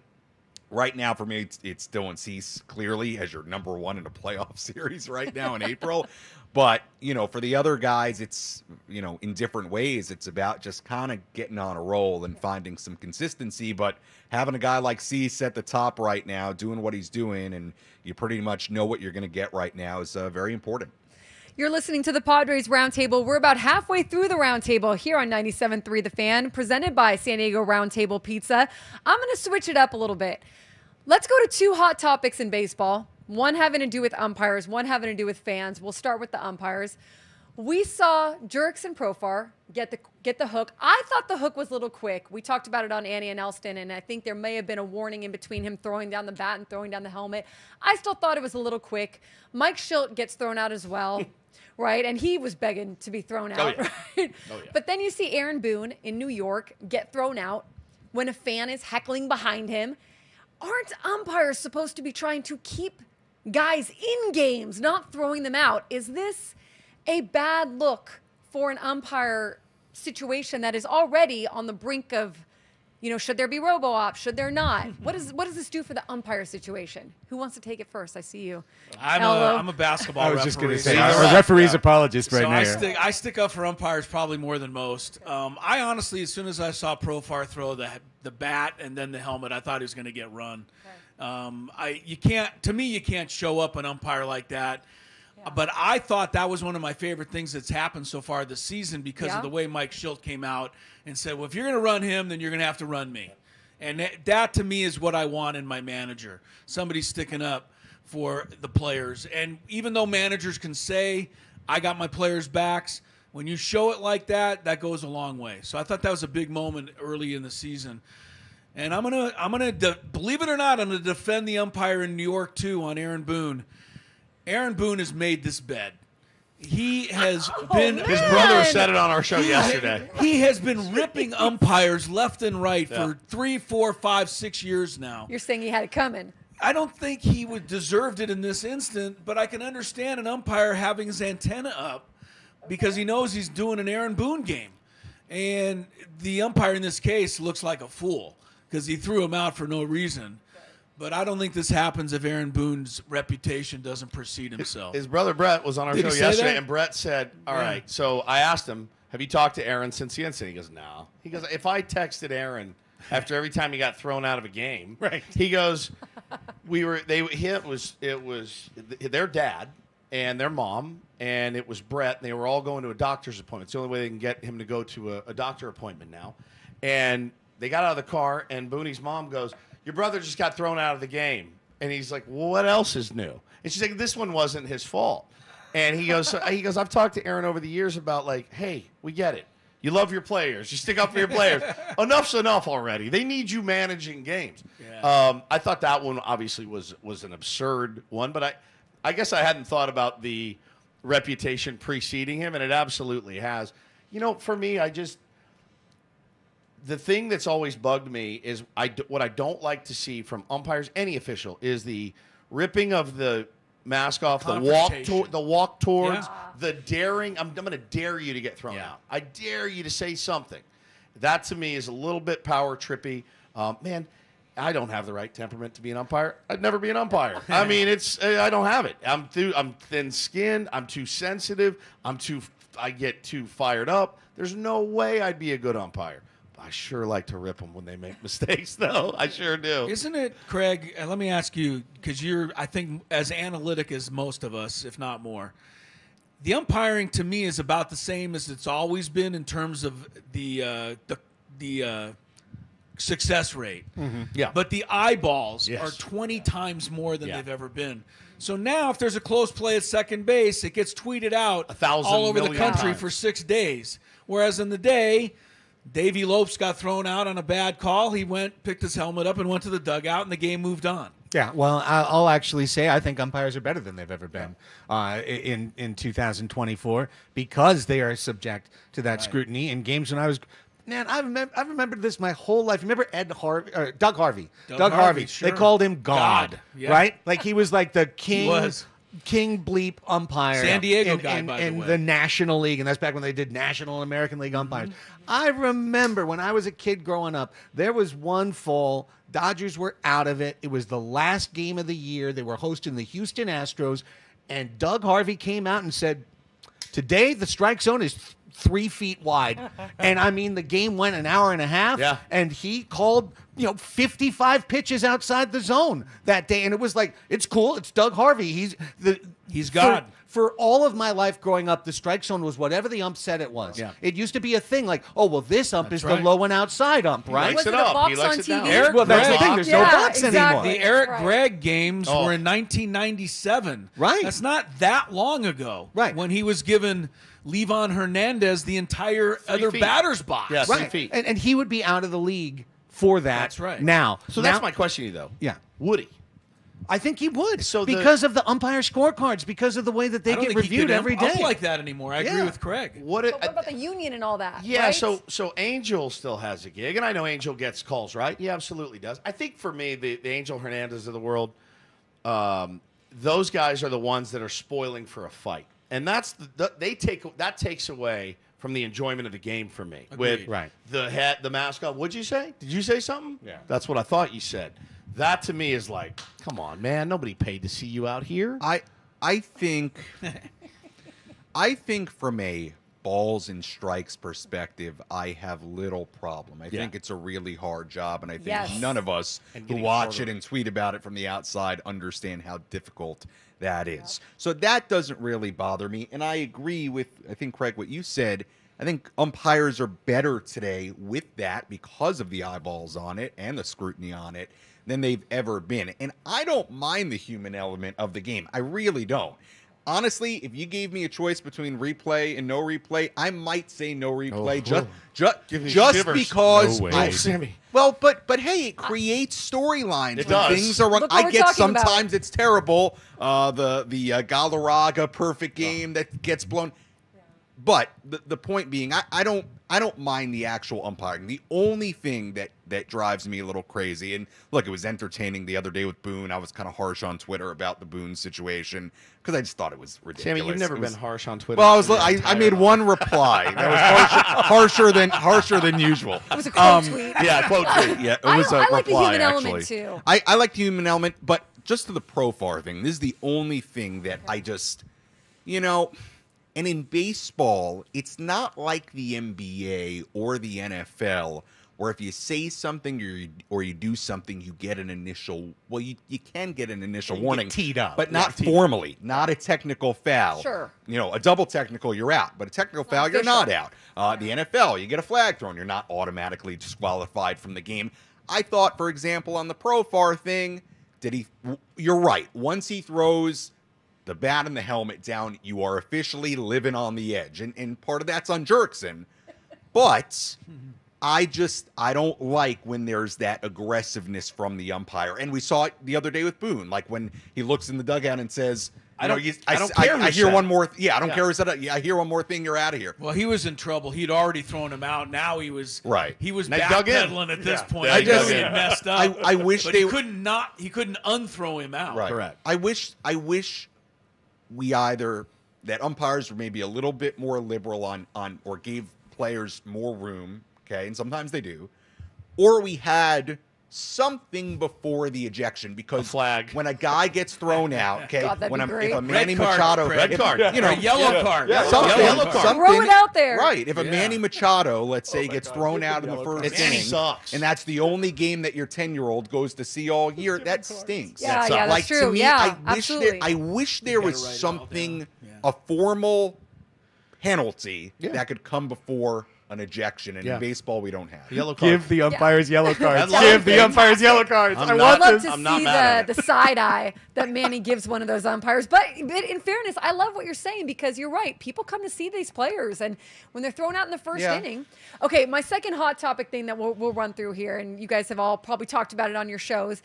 right now, for me, it's Dylan Cease, clearly, as your number one in a playoff series right now in April. But, for the other guys, it's, in different ways. It's about just kind of getting on a roll and finding some consistency. But having a guy like Cease at the top right now, doing what he's doing, and you pretty much know what you're going to get right now is very important. You're listening to the Padres Roundtable. We're about halfway through the Roundtable here on 97.3 The Fan, presented by San Diego Roundtable Pizza. I'm going to switch it up a little bit. Let's go to 2 hot topics in baseball. One having to do with umpires, one having to do with fans. We'll start with the umpires. We saw Jerks and Profar get the hook. I thought the hook was a little quick. We talked about it on Annie and Elston, and I think there may have been a warning in between him throwing down the bat and throwing down the helmet. I still thought it was a little quick. Mike Schilt gets thrown out as well, right? And he was begging to be thrown out, right? Oh, yeah. But then you see Aaron Boone in New York get thrown out when a fan is heckling behind him. Aren't umpires supposed to be trying to keep guys in games, not throwing them out? Is this a bad look for an umpire situation that is already on the brink of, should there be robo-op? Should there not? What does this do for the umpire situation? Who wants to take it first? I see you. I'm a basketball referee. I was just going to say, our referee's apologist right now. I stick up for umpires probably more than most. I honestly, as soon as I saw Profar throw the bat and then the helmet, I thought he was going to get run. Okay. You can't show up an umpire like that. But I thought that was one of my favorite things that's happened so far this season because of the way Mike Schilt came out and said, well, if you're going to run him, then you're going to have to run me. And that to me is what I want in my manager. Somebody sticking up for the players. And even though managers can say, I got my players' backs, when you show it like that, that goes a long way. So I thought that was a big moment early in the season. And I'm gonna believe it or not, I'm gonna defend the umpire in New York too on Aaron Boone. Aaron Boone has made this bed. He has been. His brother said it on our show yesterday. He has been ripping umpires left and right for 3, 4, 5, 6 years now. You're saying he had it coming. I don't think he would deserved it in this instant, but I can understand an umpire having his antenna up because he knows he's doing an Aaron Boone game. And the umpire in this case looks like a fool because he threw him out for no reason. But I don't think this happens if Aaron Boone's reputation doesn't precede himself. His brother Brett was on our show yesterday, and Brett said, all right, so I asked him, have you talked to Aaron since the incident? He goes, no. He goes, if I texted Aaron after every time he got thrown out of a game, he goes, it was their dad and their mom, and it was Brett, and they were all going to a doctor's appointment. It's the only way they can get him to go to a doctor appointment now. And they got out of the car, and Boone's mom goes, your brother just got thrown out of the game. And he's like, well, what else is new? And she's like, this one wasn't his fault. And he goes, I've talked to Aaron over the years about like, hey, we get it. You love your players. You stick up for your players. Enough's enough already. They need you managing games. Yeah. I thought that one obviously was an absurd one, but I guess I hadn't thought about the reputation preceding him, and it absolutely has. For me, the thing that's always bugged me is what I don't like to see from umpires, any official, is the ripping of the mask off, the walk towards, the daring. I'm going to dare you to get thrown out. I dare you to say something. That to me is a little bit power trippy. Man, I don't have the right temperament to be an umpire. I'd never be an umpire. I mean, I don't have it. I'm thin-skinned. I'm too sensitive. I get too fired up. There's no way I'd be a good umpire. I sure like to rip them when they make mistakes, though. I sure do. Isn't it, Craig, and let me ask you, because you're, I think, as analytic as most of us, if not more, the umpiring to me is about the same as it's always been in terms of the success rate. Mm-hmm. Yeah. But the eyeballs are 20 times more than they've ever been. So now if there's a close play at second base, it gets tweeted out all over the country for 6 days. Whereas in the day, Davey Lopes got thrown out on a bad call. He picked his helmet up and went to the dugout, and the game moved on. Yeah, well, I'll actually say I think umpires are better than they've ever been in 2024 because they are subject to that scrutiny in games when I was. Man, I've remembered this my whole life. Remember Doug Harvey? Doug Harvey. Sure. They called him God. Right? Like he was like the king. He was. King bleep umpire. San Diego guy, by the way. In the National League, and that's back when they did National American League umpires. I remember when I was a kid growing up, there was one fall. Dodgers were out of it. It was the last game of the year. They were hosting the Houston Astros, and Doug Harvey came out and said, today the strike zone is 3 feet wide. And I mean, the game went an hour and a half, and he called 55 pitches outside the zone that day. And it was like, it's cool. It's Doug Harvey. He's God. For all of my life growing up, the strike zone was whatever the ump said it was. Yeah. It used to be a thing like, oh, well, this ump is the low and outside ump, right? He likes it up. He likes it down. That's the thing. There's no box anymore. The Eric Gregg games were in 1997. Right. That's not that long ago. Right. When he was given Levon Hernandez the entire other feet. batter's box. Yeah, Right. feet. And he would be out of the league for that. That's right. Now, So that's my question to you, though. Yeah. Would he? I think he would. So because of the umpire scorecards, because of the way that they I don't get think he reviewed could every up day. like that anymore. I agree Yeah. with Craig. What? But what about the union and all that? Yeah, right? so Angel still has a gig, and I know Angel gets calls, right? He absolutely does. I think for me, the Angel Hernandez of the world, those guys are the ones that are spoiling for a fight, and that takes away from the enjoyment of the game for me. With Right. the hat, the mascot. What'd you say? Did you say something? Yeah. That's what I thought you said. That to me is like, come on, man, nobody paid to see you out here. I think from a balls and strikes perspective, I have little problem. I think it's a really hard job, and I think Yes. none of us And who getting watch harder. it and tweet about it from the outside understand how difficult that is. So that doesn't really bother me, and I agree with, I think, Craig, what you said. I think umpires are better today with that because of the eyeballs on it and the scrutiny on it than they've ever been. And I don't mind the human element of the game. I really don't. Honestly, if you gave me a choice between replay and no replay, I might say no replay Give me just shivers. because. No way. Oh, Sammy. Well, but hey, it creates storylines. It when does. Things are run. Look what I we're get talking about. sometimes it's terrible. The Galarraga perfect game that gets blown. But the point being, I don't mind the actual umpiring. The only thing that drives me a little crazy, and look, it was entertaining the other day with Boone. I was kind of harsh on Twitter about the Boone situation because I just thought it was ridiculous. Sammy, you've never It was- been harsh on Twitter. Well, I I made one reply that was harsher than usual. It was a quote tweet. Yeah, quote tweet. Yeah, it I was a like the reply, human element, actually. too. I like the human element, but just to the Profar thing, this is the only thing that I just, and in baseball, it's not like the NBA or the NFL where if you say something or you do something, you get an initial, well, you can get an initial You get warning. teed up. But not formally, not a technical foul. Sure. A double technical, you're out. But a technical foul, you're not out. The NFL, you get a flag thrown. You're not automatically disqualified from the game. I thought, for example, on the Profar thing, you're right. Once he throws the bat and the helmet down, you are officially living on the edge. And part of that's on Jerkson. But I don't like when there's that aggressiveness from the umpire. And we saw it the other day with Boone, like when he looks in the dugout and says, I don't care who I hear said one it." more. I don't care who said it. I hear one more thing. You're out of here. Well, he was in trouble. He'd already thrown him out. Now he was Right. He was Now he dug in. backpedaling at this point. Yeah, he dug He in. had messed up. I wish but they he couldn't unthrow him out. Right. Correct. I wish we either that umpires were maybe a little bit more liberal on or gave players more room, okay, and sometimes they do, or we had something before the ejection because A flag. when a guy gets thrown out, okay, God, that'd be great. if a Manny Red card, Machado, Craig. if- Red card. you know, A yellow card. something, Yellow card. something- Throw it out there. Right. If a Yeah. Manny Machado, let's say, my gets God, thrown give out the in the yellow first card. It inning, sucks. and that's the only game that your 10-year-old goes to see all year, that stinks. Yeah, yeah, that's Like, true. to me, Yeah, I absolutely. wish there was gotta write it all something, down. Yeah. a formal penalty Yeah. that could come before an ejection. And Yeah. in baseball, we don't have. Yellow card. Give the umpires yellow cards. love Give it. the umpires yellow cards. I'm I not- I'd want love this. to I'm not see mad at the it. side eye that Manny gives one of those umpires. But in fairness, I love what you're saying because you're right. People come to see these players, and when they're thrown out in the first Yeah. inning. Okay, my second hot topic thing that we'll run through here, and you guys have all probably talked about it on your shows.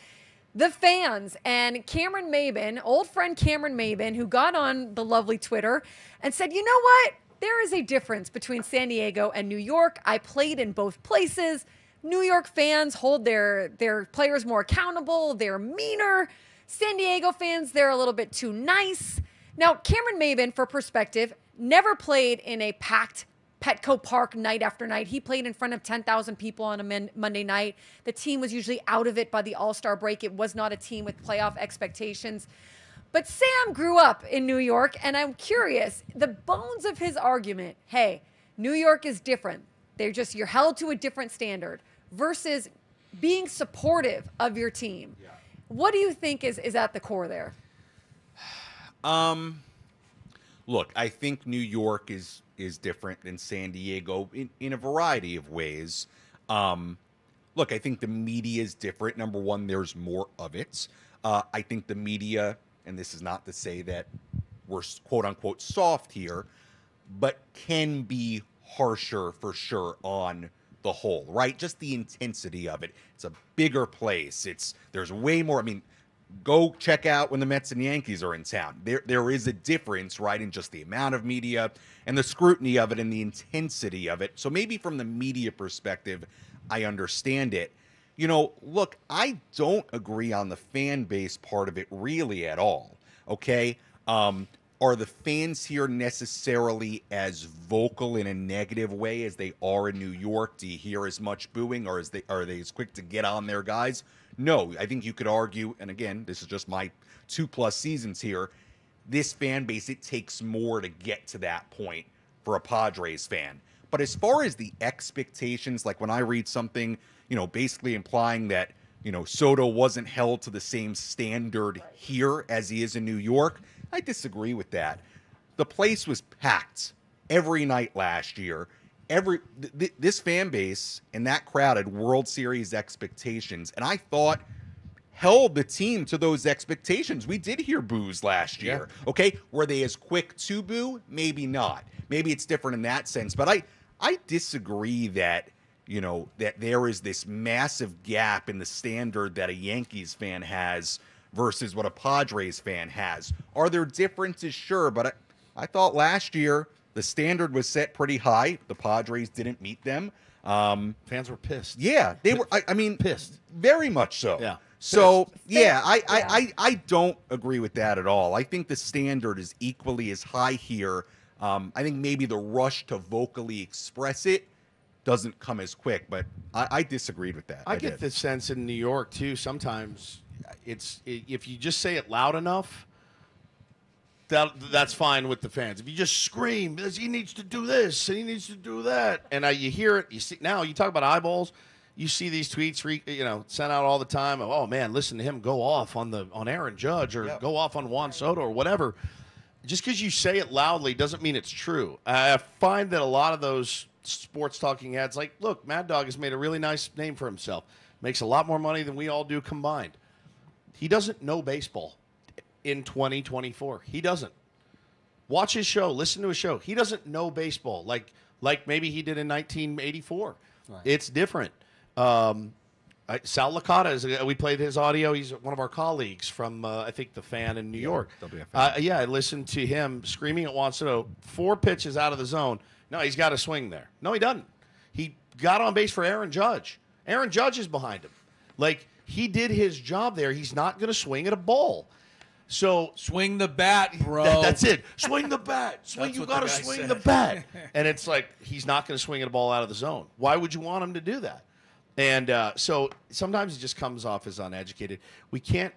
The fans and Cameron Maben, old friend Cameron Maben, who got on the lovely Twitter and said, you know what? There is a difference between San Diego and New York. I played in both places. New York fans hold their players more accountable. They're meaner. San Diego fans, they're a little bit too nice. Now, Cameron Maben, for perspective, never played in a packed Petco Park night after night. He played in front of 10,000 people on a Monday night. The team was usually out of it by the All-Star break. It was not a team with playoff expectations. But Sam grew up in New York, and I'm curious, the bones of his argument, hey, New York is different. You're held to a different standard versus being supportive of your team. Yeah. What do you think is at the core there? Look, I think New York is different than San Diego in a variety of ways. Look, I think the media is different. Number one, there's more of it. I think the media, and this is not to say that we're quote unquote soft here, but can be harsher for sure on the whole, right? Just the intensity of it. It's a bigger place. There's way more. I mean, go check out when the Mets and Yankees are in town. There is a difference, right, in just the amount of media and the scrutiny of it and the intensity of it. So maybe from the media perspective, I understand it. You know, look, I don't agree on the fan base part of it really at all, okay? Are the fans here necessarily as vocal in a negative way as they are in New York? Do you hear as much booing, or are they as quick to get on their guys? No, I think you could argue, and again, this is just my 2+ seasons here, this fan base, it takes more to get to that point for a Padres fan. But as far as the expectations, like when I read something, you know, basically implying that, you know, Soto wasn't held to the same standard here as he is in New York, I disagree with that. The place was packed every night last year. This fan base and that crowd had World Series expectations, and I thought held the team to those expectations. We did hear boos last year. Yeah. Okay, were they as quick to boo? Maybe not. Maybe it's different in that sense. But I disagree that, you know, that there is this massive gap in the standard that a Yankees fan has versus what a Padres fan has. Are there differences? Sure, but I thought last year the standard was set pretty high. The Padres didn't meet them. Fans were pissed. Yeah, they were. I mean, pissed. Very much so. Yeah. So yeah, I don't agree with that at all. I think the standard is equally as high here. I think maybe the rush to vocally express it doesn't come as quick, but I disagreed with that. I get the sense in New York too. Sometimes if you just say it loud enough, that's fine with the fans. If you just scream, he needs to do this and he needs to do that, and you hear it. You see now. You talk about eyeballs. You see these tweets, sent out all the time. Oh man, listen to him go off on Aaron Judge or go off on Juan Soto or whatever. Just because you say it loudly doesn't mean it's true. I find that a lot of those sports talking heads, like, look, Mad Dog has made a really nice name for himself. Makes a lot more money than we all do combined. He doesn't know baseball in 2024. He doesn't. Watch his show. Listen to his show. He doesn't know baseball like maybe he did in 1984. Right. It's different. Sal Licata, we played his audio. He's one of our colleagues from, I think, The Fan in New York. I listened to him screaming at Juan Soto 4 pitches out of the zone. No, he's got to swing there. No, he doesn't. He got on base for Aaron Judge. Aaron Judge is behind him. Like, he did his job there. He's not going to swing at a ball. So swing the bat, bro. That's it. Swing the bat. You got to swing the bat. And it's like, he's not going to swing at a ball out of the zone. Why would you want him to do that? And so sometimes it just comes off as uneducated. We can't.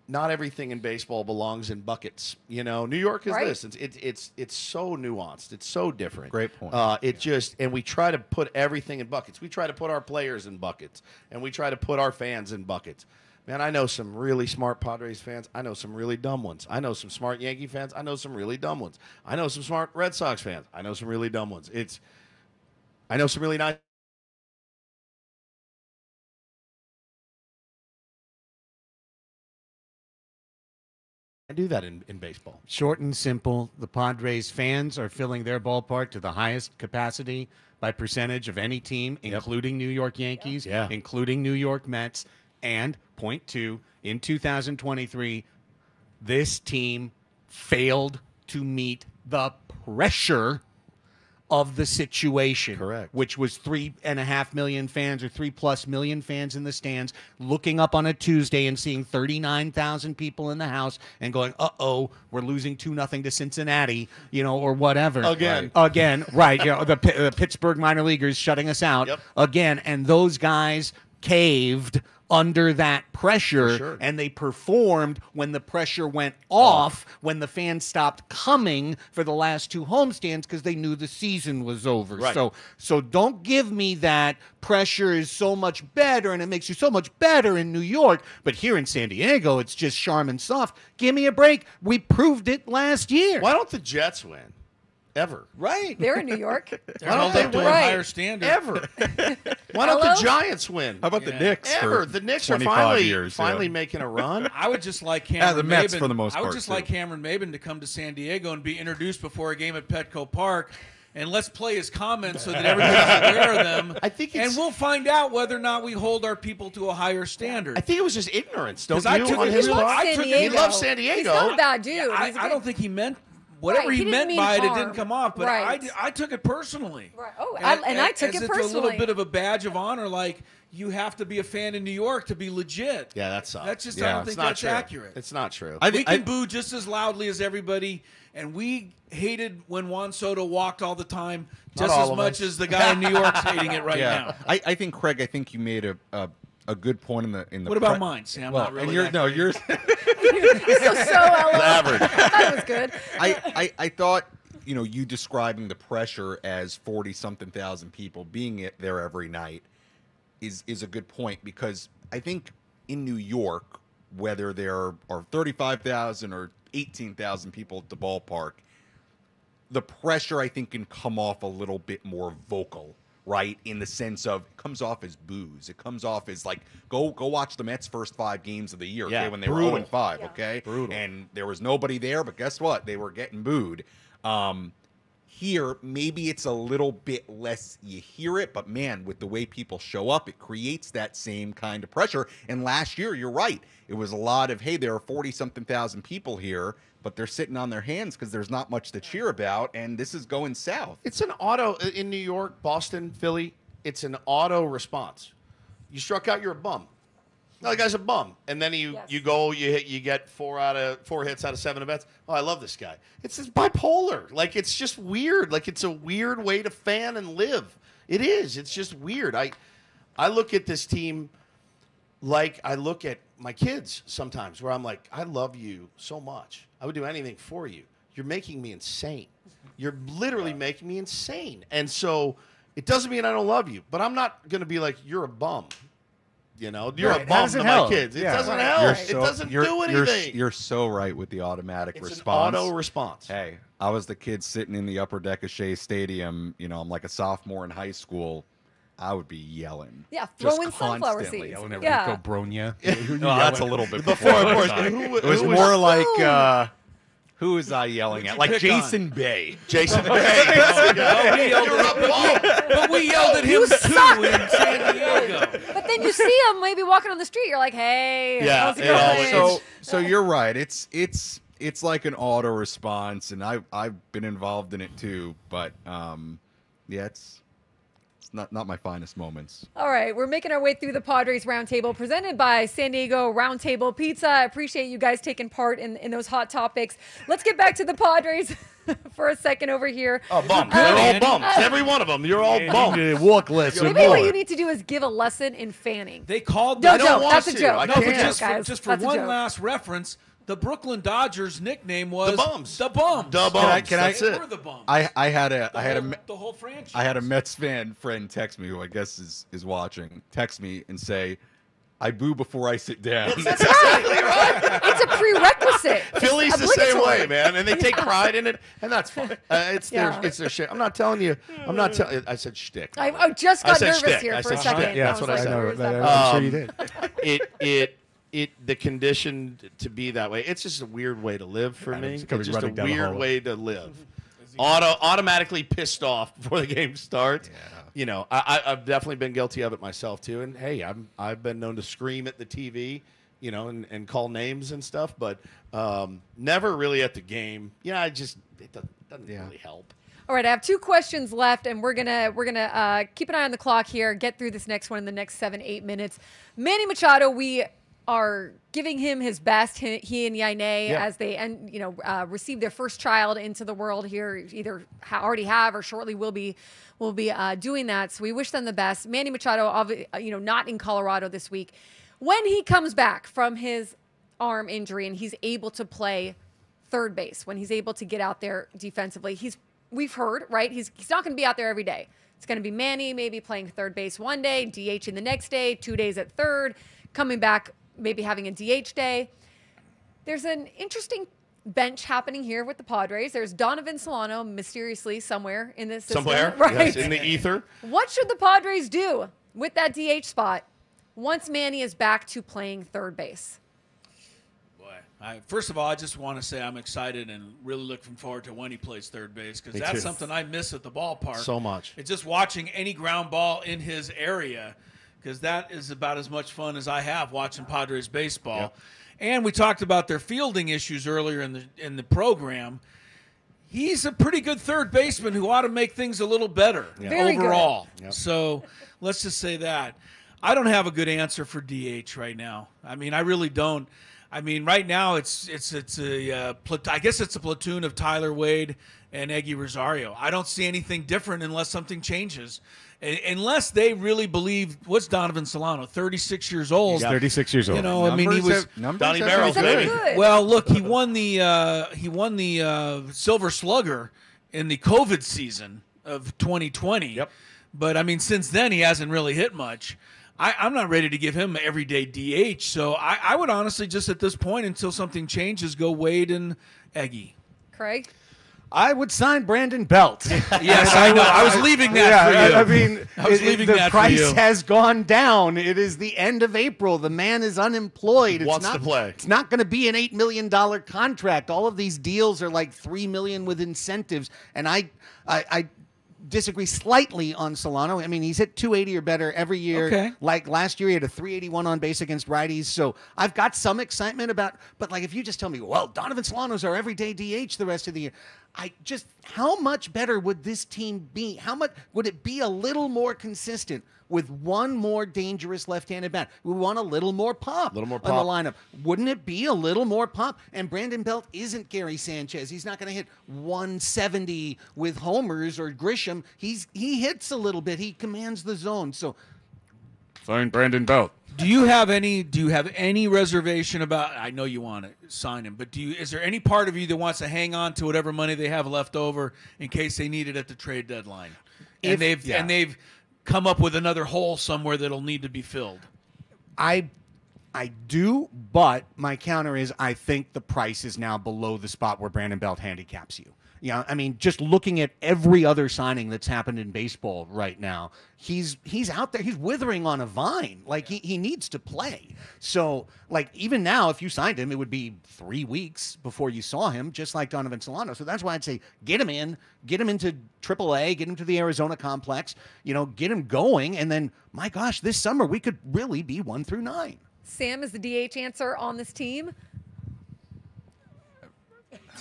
Not everything in baseball belongs in buckets. You know, New York is this. It's so nuanced. It's so different. Great point. And we try to put everything in buckets. We try to put our players in buckets, and we try to put our fans in buckets. Man, I know some really smart Padres fans. I know some really dumb ones. I know some smart Yankee fans. I know some really dumb ones. I know some smart Red Sox fans. I know some really dumb ones. I know some really nice. I do that in baseball. Short and simple, the Padres fans are filling their ballpark to the highest capacity by percentage of any team, including New York Yankees, including New York Mets. And point 2, in 2023, this team failed to meet the pressure of the situation. Correct. Which was 3.5 million fans or 3+ million fans in the stands looking up on a Tuesday and seeing 39,000 people in the house and going, uh-oh, we're losing 2-0 to Cincinnati, or whatever. Again, right. The Pittsburgh minor leaguers shutting us out again. And those guys caved under that pressure, and they performed when the pressure went off, when the fans stopped coming for the last 2 homestands because they knew the season was over. Right. So don't give me that pressure is so much better and it makes you so much better in New York, but here in San Diego, it's just Charmin soft. Give me a break. We proved it last year. Why don't the Jets win? ever. Right. They're in New York. They're Why don't held they up to a win? higher standard. Ever. Why don't Hello? the Giants win? How about the Yeah. Knicks? Ever. For The Knicks are 25 years, finally yeah. making a run. I would just like Cameron the Mets Maben, for the most I would part, just too. like Cameron Maben to come to San Diego and be introduced before a game at Petco Park. And let's play his comments so that everybody's aware of them. I think and it's- we'll find out whether or not we hold our people to a higher standard. I think it was just ignorance. Don't 'Cause I you? took on it his really- part? I San took it- Diego. He loves San Diego. He's not a bad dude. I He's a don't good- think he meant whatever Right, he he didn't meant mean by it. It harm. didn't come off, but Right. I took it personally. Right. Oh, I took as it it's a personally. little bit of a badge of honor. Like you have to be a fan in New York to be legit. Yeah, that sucks. That's just I Yeah, don't it's think not that's true. accurate. It's not true. I We think can boo just as loudly as everybody, and we hated when Juan Soto walked all the time just all as of us us. as the guy in New York's hating it right now. I think Craig. I think you made a good point in the. What about mine, Sam? Well, Not really and you're that no, great. you're. so Average. I thought it was good. I thought you describing the pressure as 40-something thousand people being there every night is a good point, because I think in New York, whether there are 35,000 or 18,000 people at the ballpark, the pressure I think can come off a little bit more vocal, right? In the sense of it comes off as boos. It comes off as like go watch the Mets' first 5 games of the year, Yeah, okay, when they brutal. were 0-5, Yeah. okay? Brutal. And there was nobody there, but guess what? They were getting booed. Here, maybe it's a little bit less, you hear it, but man, with the way people show up, it creates that same kind of pressure. And last year, you're right. It was a lot of, hey, there are 40-something thousand people here, but they're sitting on their hands because there's not much to cheer about, and this is going south. It's an auto in New York, Boston, Philly. It's an auto response. You struck out, you're a bum. No, the guy's a bum, and then you get 4 hits out of 7 at bats. Oh, I love this guy. It's just bipolar. Like it's just weird. Like it's a weird way to fan and live. It is. It's just weird. I look at this team like I look at my kids sometimes, where I'm like, I love you so much. I would do anything for you. You're making me insane. You're literally making me insane. And so it doesn't mean I don't love you, but I'm not going to be like, you're a bum. You're Right. a How bum does it to my help? kids. It Yeah. doesn't Right. help. You're It doesn't do anything. You're so right with the automatic It's response. an auto response. Hey, I was the kid sitting in the upper deck of Shea Stadium. I'm like a sophomore in high school. I would be yelling. Yeah, Just throwing sunflower constantly. seeds. Yelling at Yeah. Rico Bronya. No, that's a little bit Before, before. of course. my time. Who It was was- more like, who was I yelling at? you Like pick Jason Bay. Jason Bay. But we yelled You're a bum. But we yelled at him You too suck. in San Diego. But then you see him maybe walking on the street. You're like, hey, Yeah, how's it it going? always- So you're right. It's like an auto response, and I've been involved in it too. But yeah, it's not my finest moments. All right, we're making our way through the Padres Roundtable, presented by San Diego Roundtable Pizza. I appreciate you guys taking part in those hot topics. Let's get back to the Padres for a second over here. Oh, bums. They're all bums. Every one of them. You're all bums. Walk less and Maybe what more. you need to do is give a lesson in fanning. They called No, the don't joke. want That's a to. joke. I No, can't. but That's a joke, guys. just for That's a one joke. last reference, the Brooklyn Dodgers nickname was The Bums. The Bums. The bums. Can I- That's They it. were the Bums. I had a the whole franchise. I had a Mets fan friend text me, who I guess is watching, text me and say, I boo before I sit down. That's right. It's a prerequisite. Philly's It's the same obligatory. way, man, and they take pride in it, and that's fine. It's Yeah. their shit. I'm not telling you. I'm not telling. I said shtick. I just got said nervous shtick. here I for a said second. shtick. Yeah, that's what I was said. like, I where's know. that I'm sure you did. The condition to be that way. It's just a weird way to live for me. Adam's It's coming just a running down the weird hall. way to live. Automatically pissed off before the game starts. I've definitely been guilty of it myself too. And hey, I've been known to scream at the TV, and call names and stuff, but never really at the game. It doesn't really help. All right, I have 2 questions left, and we're gonna keep an eye on the clock here. Get through this next one in the next 7-8 minutes. Manny Machado, we are giving him his best. He and Yainay, as they receive their first child into the world here, either already have or shortly will be doing that. So we wish them the best. Manny Machado, not in Colorado this week. When he comes back from his arm injury and he's able to play third base, when he's able to get out there defensively, we've heard, right? He's not going to be out there every day. It's going to be Manny maybe playing third base one day, DH in the next day, 2 days at third, coming back, maybe having a DH day. There's an interesting bench happening here with the Padres. There's Donovan Solano mysteriously somewhere in this system. Somewhere, right? yes, in the ether. What should the Padres do with that DH spot once Manny is back to playing third base? Boy, first of all, I just want to say I'm excited and really looking forward to when he plays third base because Me that's too. something I miss at the ballpark So much. It's just watching any ground ball in his area because that is about as much fun as I have watching Padres baseball. Yep. And we talked about their fielding issues earlier in the program. He's a pretty good third baseman who ought to make things a little better Very good. overall. Yep. So let's just say that. I don't have a good answer for DH right now. I mean, I really don't. I mean, right now it's I guess it's a platoon of Tyler Wade and Eggy Rosario. I don't see anything different unless something changes. Unless they really believe, what's Donovan Solano, 36 years old? He's 36 years old. You know, I mean, he was Donnie Barrels, Very baby. good. well. Look, he won the Silver Slugger in the COVID season of 2020. Yep. But I mean, since then he hasn't really hit much. I'm not ready to give him everyday DH. So I would honestly just at this point, until something changes, go Wade and Eggy. Craig? I would sign Brandon Belt. Yes, I know. I was leaving that for you. I mean, I was leaving the that for price you. has gone down. It is the end of April. The man is unemployed. It's Wants not, to play. It's not going to be an $8 million contract. All of these deals are like $3 million with incentives, and I disagree slightly on Solano. I mean, he's hit 280 or better every year. Okay. Like last year, he had a 381 on base against righties. So I've got some excitement about. But like, if you just tell me, well, Donovan Solano's our everyday DH the rest of the year. How much better would this team be? How much would it be a little more consistent with one more dangerous left-handed bat? We want a little more pop, Little more on the pop. lineup. Wouldn't it be a little more pop? And Brandon Belt isn't Gary Sanchez. He's not going to hit 170 with homers or Grisham. He hits a little bit. He commands the zone. So sign Brandon Belt. Do you have any reservation about? I know you want to sign him, but is there any part of you that wants to hang on to whatever money they have left over in case they need it at the trade deadline? And they've come up with another hole somewhere that'll need to be filled. I do, but my counter is I think the price is now below the spot where Brandon Belt handicaps you. Yeah, I mean, just looking at every other signing that's happened in baseball right now, he's out there. He's withering on a vine. Like, he needs to play. So, like, even now, if you signed him, it would be 3 weeks before you saw him, just like Donovan Solano. So that's why I'd say get him in, get him into AAA, get him to the Arizona complex, get him going. And then, my gosh, this summer we could really be 1 through 9. Sam is the DH answer on this team.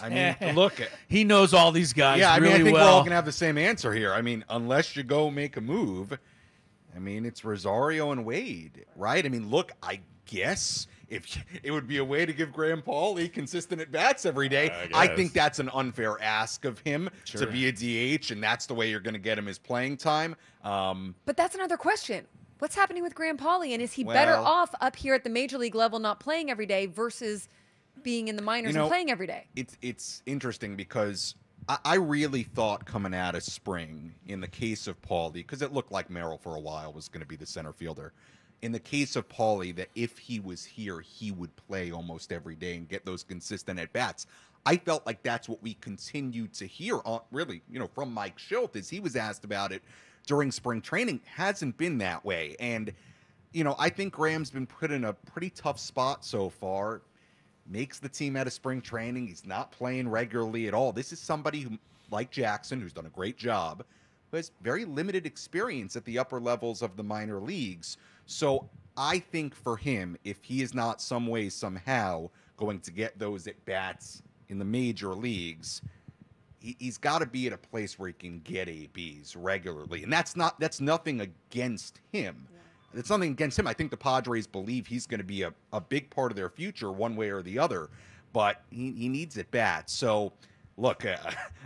I mean, look, He knows all these guys yeah, I really mean, I think well. we're all going to have the same answer here. I mean, unless you go make a move, I mean, it's Rosario and Wade, right? I mean, look, I guess if it would be a way to give Graham Pauley consistent at-bats every day, I think that's an unfair ask of him to be a DH, and that's the way you're going to get him his playing time. But that's another question. What's happening with Graham Pauley, and is he better Well- off up here at the major league level not playing every day versus being in the minors and playing every day? It's interesting because I really thought coming out of spring, in the case of Paulie, because it looked like Merrill for a while was going to be the center fielder. In the case of Paulie, that if he was here, he would play almost every day and get those consistent at-bats. I felt like that's what we continued to hear, really, from Mike Schilt as he was asked about it during spring training. Hasn't been that way. And, I think Graham's been put in a pretty tough spot so far. Makes the team out of spring training. He's not playing regularly at all. This is somebody who, like Jackson, who's done a great job, who has very limited experience at the upper levels of the minor leagues. So I think for him, if he is not some way, somehow going to get those at-bats in the major leagues, he's got to be at a place where he can get ABs regularly. And that's nothing against him. It's nothing against him. I think the Padres believe he's going to be a big part of their future one way or the other, but he needs at bats. So, look,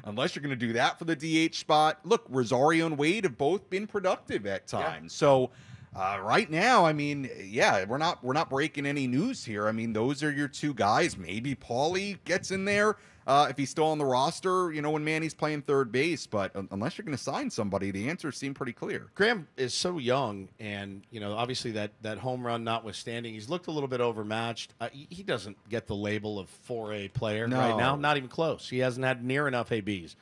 unless you're going to do that for the DH spot, look, Rosario and Wade have both been productive at times. So, Right now, I mean, yeah, we're not breaking any news here. I mean, those are your two guys. Maybe Paulie gets in there if he's still on the roster, when Manny's playing third base. But unless you're going to sign somebody, the answers seem pretty clear. Graham is so young, and obviously that home run notwithstanding, he's looked a little bit overmatched. He doesn't get the label of 4A player right now, not even close. He hasn't had near enough ABs.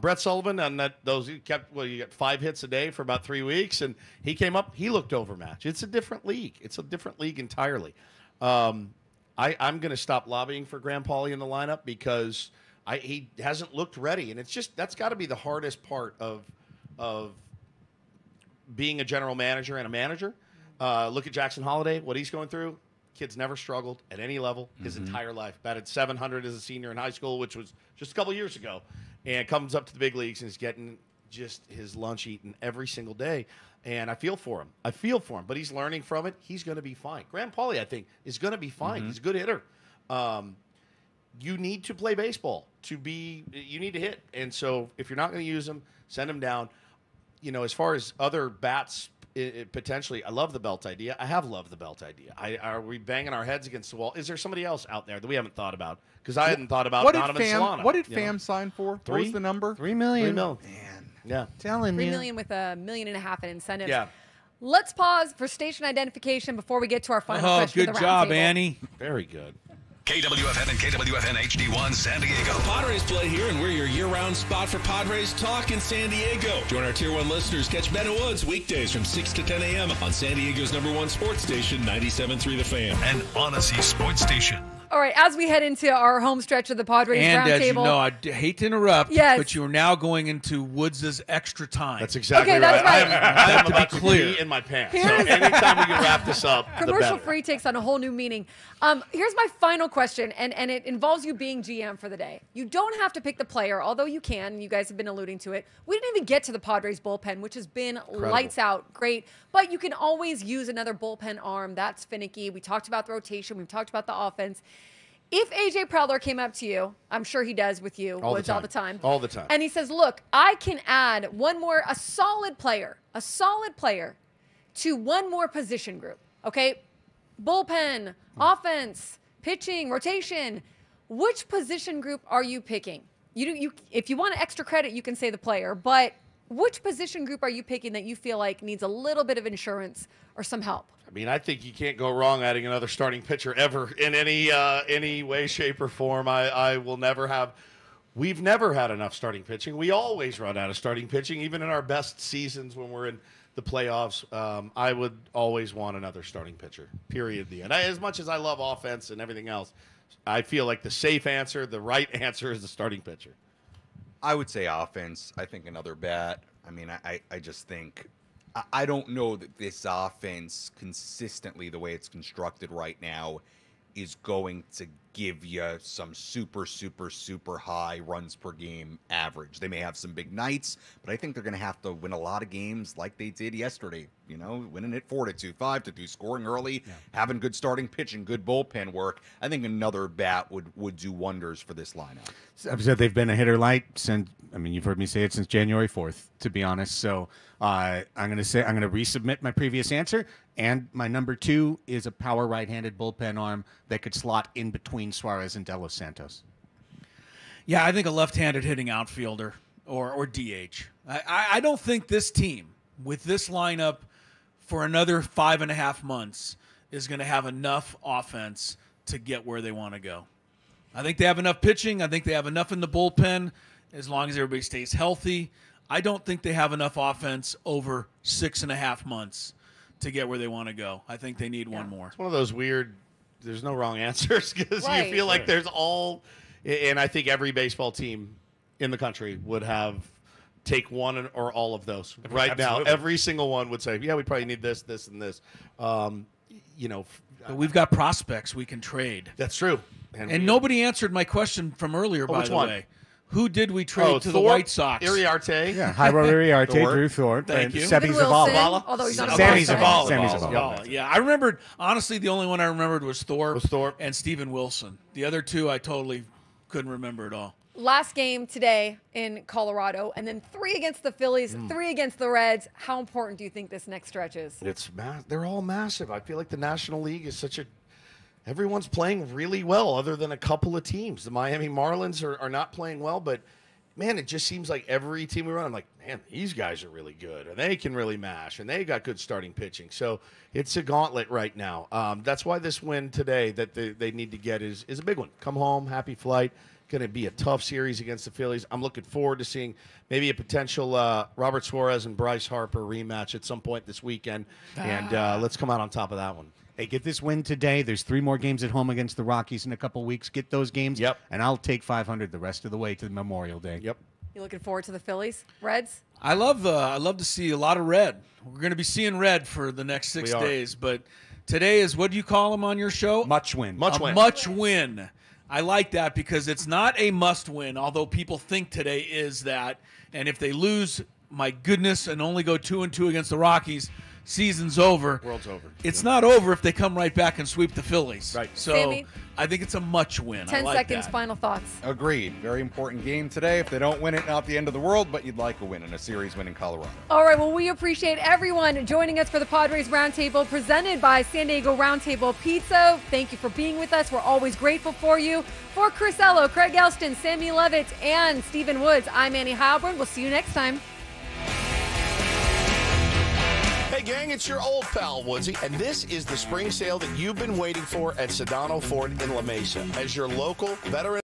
Brett Sullivan on he got 5 hits a day for about 3 weeks, and he came up. He looked overmatched. It's a different league. It's a different league entirely. I'm going to stop lobbying for Graham Paulie in the lineup because he hasn't looked ready, and that's got to be the hardest part of being a general manager and a manager. Look at Jackson Holiday, what he's going through. Kid's never struggled at any level his entire life. Batted 700 as a senior in high school, which was just a couple years ago. And comes up to the big leagues and is getting just his lunch eaten every single day. And I feel for him. But he's learning from it. He's going to be fine. Graham Paulie, I think, is going to be fine. He's a good hitter. You need to play baseball you need to hit. And so if you're not going to use him, send him down. As far as other bats, potentially, I love the belt idea. I have loved the belt idea. Are we banging our heads against the wall? Is there somebody else out there that we haven't thought about? Because I hadn't thought about Donovan Solano. What did Pham sign for? What was the number? $3 million. $3 million. Man. Yeah. Telling $3 you. million with $1.5 million in incentives. Yeah. Let's pause for station identification before we get to our final question. Good of the job, roundtable. Annie. Very good. KWFN and KWFN HD1 San Diego. Padres play here, and we're your year-round spot for Padres talk in San Diego. Join our Tier 1 listeners. Catch Ben and Woods weekdays from 6 to 10 a.m. on San Diego's #1 sports station, 97.3 The Fan. And Odyssey Sports Station. All right, as we head into our home stretch of the Padres And as you roundtable. know, I hate to interrupt, Yes. but you're now going into Woods' extra time. That's exactly Okay, right. that's right. I'm To be about to clear. pee in my pants. Here's- So anytime we can wrap this up, the Commercial better. free takes on a whole new meaning. Here's my final question, and it involves you being GM for the day. You don't have to pick the player, although you can. You guys have been alluding to it. We didn't even get to the Padres bullpen, which has been lights out, great. But you can always use another bullpen arm. That's finicky. We talked about the rotation. We've talked about the offense. If AJ Preller came up to you, I'm sure he does with you, Woods, all the time. All the time. And he says, look, I can add a solid player to one more position group, okay? Bullpen, offense, pitching, rotation. Which position group are you picking? If you want extra credit, you can say the player, but which position group are you picking that you feel like needs a little bit of insurance or some help? I mean, I think you can't go wrong adding another starting pitcher ever in any way, shape, or form. I will never have. We've never had enough starting pitching. We always run out of starting pitching, even in our best seasons when we're in the playoffs. I would always want another starting pitcher, period. The end. As much as I love offense and everything else, I feel like the safe answer, the right answer is the starting pitcher. I would say offense. I think another bat. I mean, I just think I don't know that this offense consistently, the way it's constructed right now, is going to give you some super high runs per game average. They may have some big nights, but I think they're going to have to win a lot of games like they did yesterday. Winning it 4-2, 5-2, scoring early, having good starting pitching, good bullpen work. I think another bat would do wonders for this lineup. I've said they've been a hitter light since. I mean, you've heard me say it since January 4th, to be honest. So I'm going to resubmit my previous answer, and my number 2 is a power right-handed bullpen arm that could slot in between Suarez and De Los Santos. Yeah, I think a left-handed hitting outfielder or DH. I don't think this team with this lineup for another 5.5 months is going to have enough offense to get where they want to go. I think they have enough pitching. I think they have enough in the bullpen as long as everybody stays healthy. I don't think they have enough offense over 6.5 months to get where they want to go. I think they need one more. It's one of those weird, there's no wrong answers because Right. you feel like there's all, and I think every baseball team in the country would take one or all of those right now. Every single one would say, yeah, we probably need this, this, and this. But we've got prospects we can trade. That's true. And nobody answered my question from earlier, by which the one? way. Who did we trade to the Thorpe, White Sox? Iriarte. Yeah, Jairo Iriarte, Thorpe. Drew Thorpe, Thank and you. Seby Wilson, Zavala. although he's not a Sammy prospect. Zavala. Sammy Zavala. Yeah, I remembered, honestly, the only one I remembered was Thorpe. Was Thorpe. And Steven Wilson. The other two I totally couldn't remember it all. Last game today in Colorado, and then 3 against the Phillies, 3 against the Reds. How important do you think this next stretch is? They're all massive. I feel like the National League is everyone's playing really well other than a couple of teams. The Miami Marlins are not playing well, but man, it just seems like every team we run, I'm like, man, these guys are really good, and they can really mash, and they got good starting pitching. So it's a gauntlet right now. That's why this win today that they need to get is a big one. Come home, happy flight. Going to be a tough series against the Phillies. I'm looking forward to seeing maybe a potential Robert Suarez and Bryce Harper rematch at some point this weekend, and let's come out on top of that one. Hey, get this win today. There's 3 more games at home against the Rockies in a couple weeks. Get those games, and I'll take 500 the rest of the way to Memorial Day. Yep. You looking forward to the Phillies, Reds? I love to see a lot of red. We're going to be seeing red for the next 6 days, but today is, what do you call them on your show? Much win. Much win. I like that because it's not a must win, although people think today is that. And if they lose, my goodness, and only go 2-2 against the Rockies, season's over. World's over. It's not over if they come right back and sweep the Phillies. Right. So Sammy? I think it's a much win. 10 I like seconds, that. final thoughts. Agreed. Very important game today. If they don't win it, not the end of the world, but you'd like a win in a series win in Colorado. All right, well, we appreciate everyone joining us for the Padres Roundtable presented by San Diego Roundtable Pizza. Thank you for being with us. We're always grateful for you. For Chris Ello, Craig Elston, Sammy Levitt, and Stephen Woods, I'm Annie Heilbrunn. We'll see you next time. Hey gang, it's your old pal Woodsy, and this is the spring sale that you've been waiting for at Sedano Ford in La Mesa. As your local veteran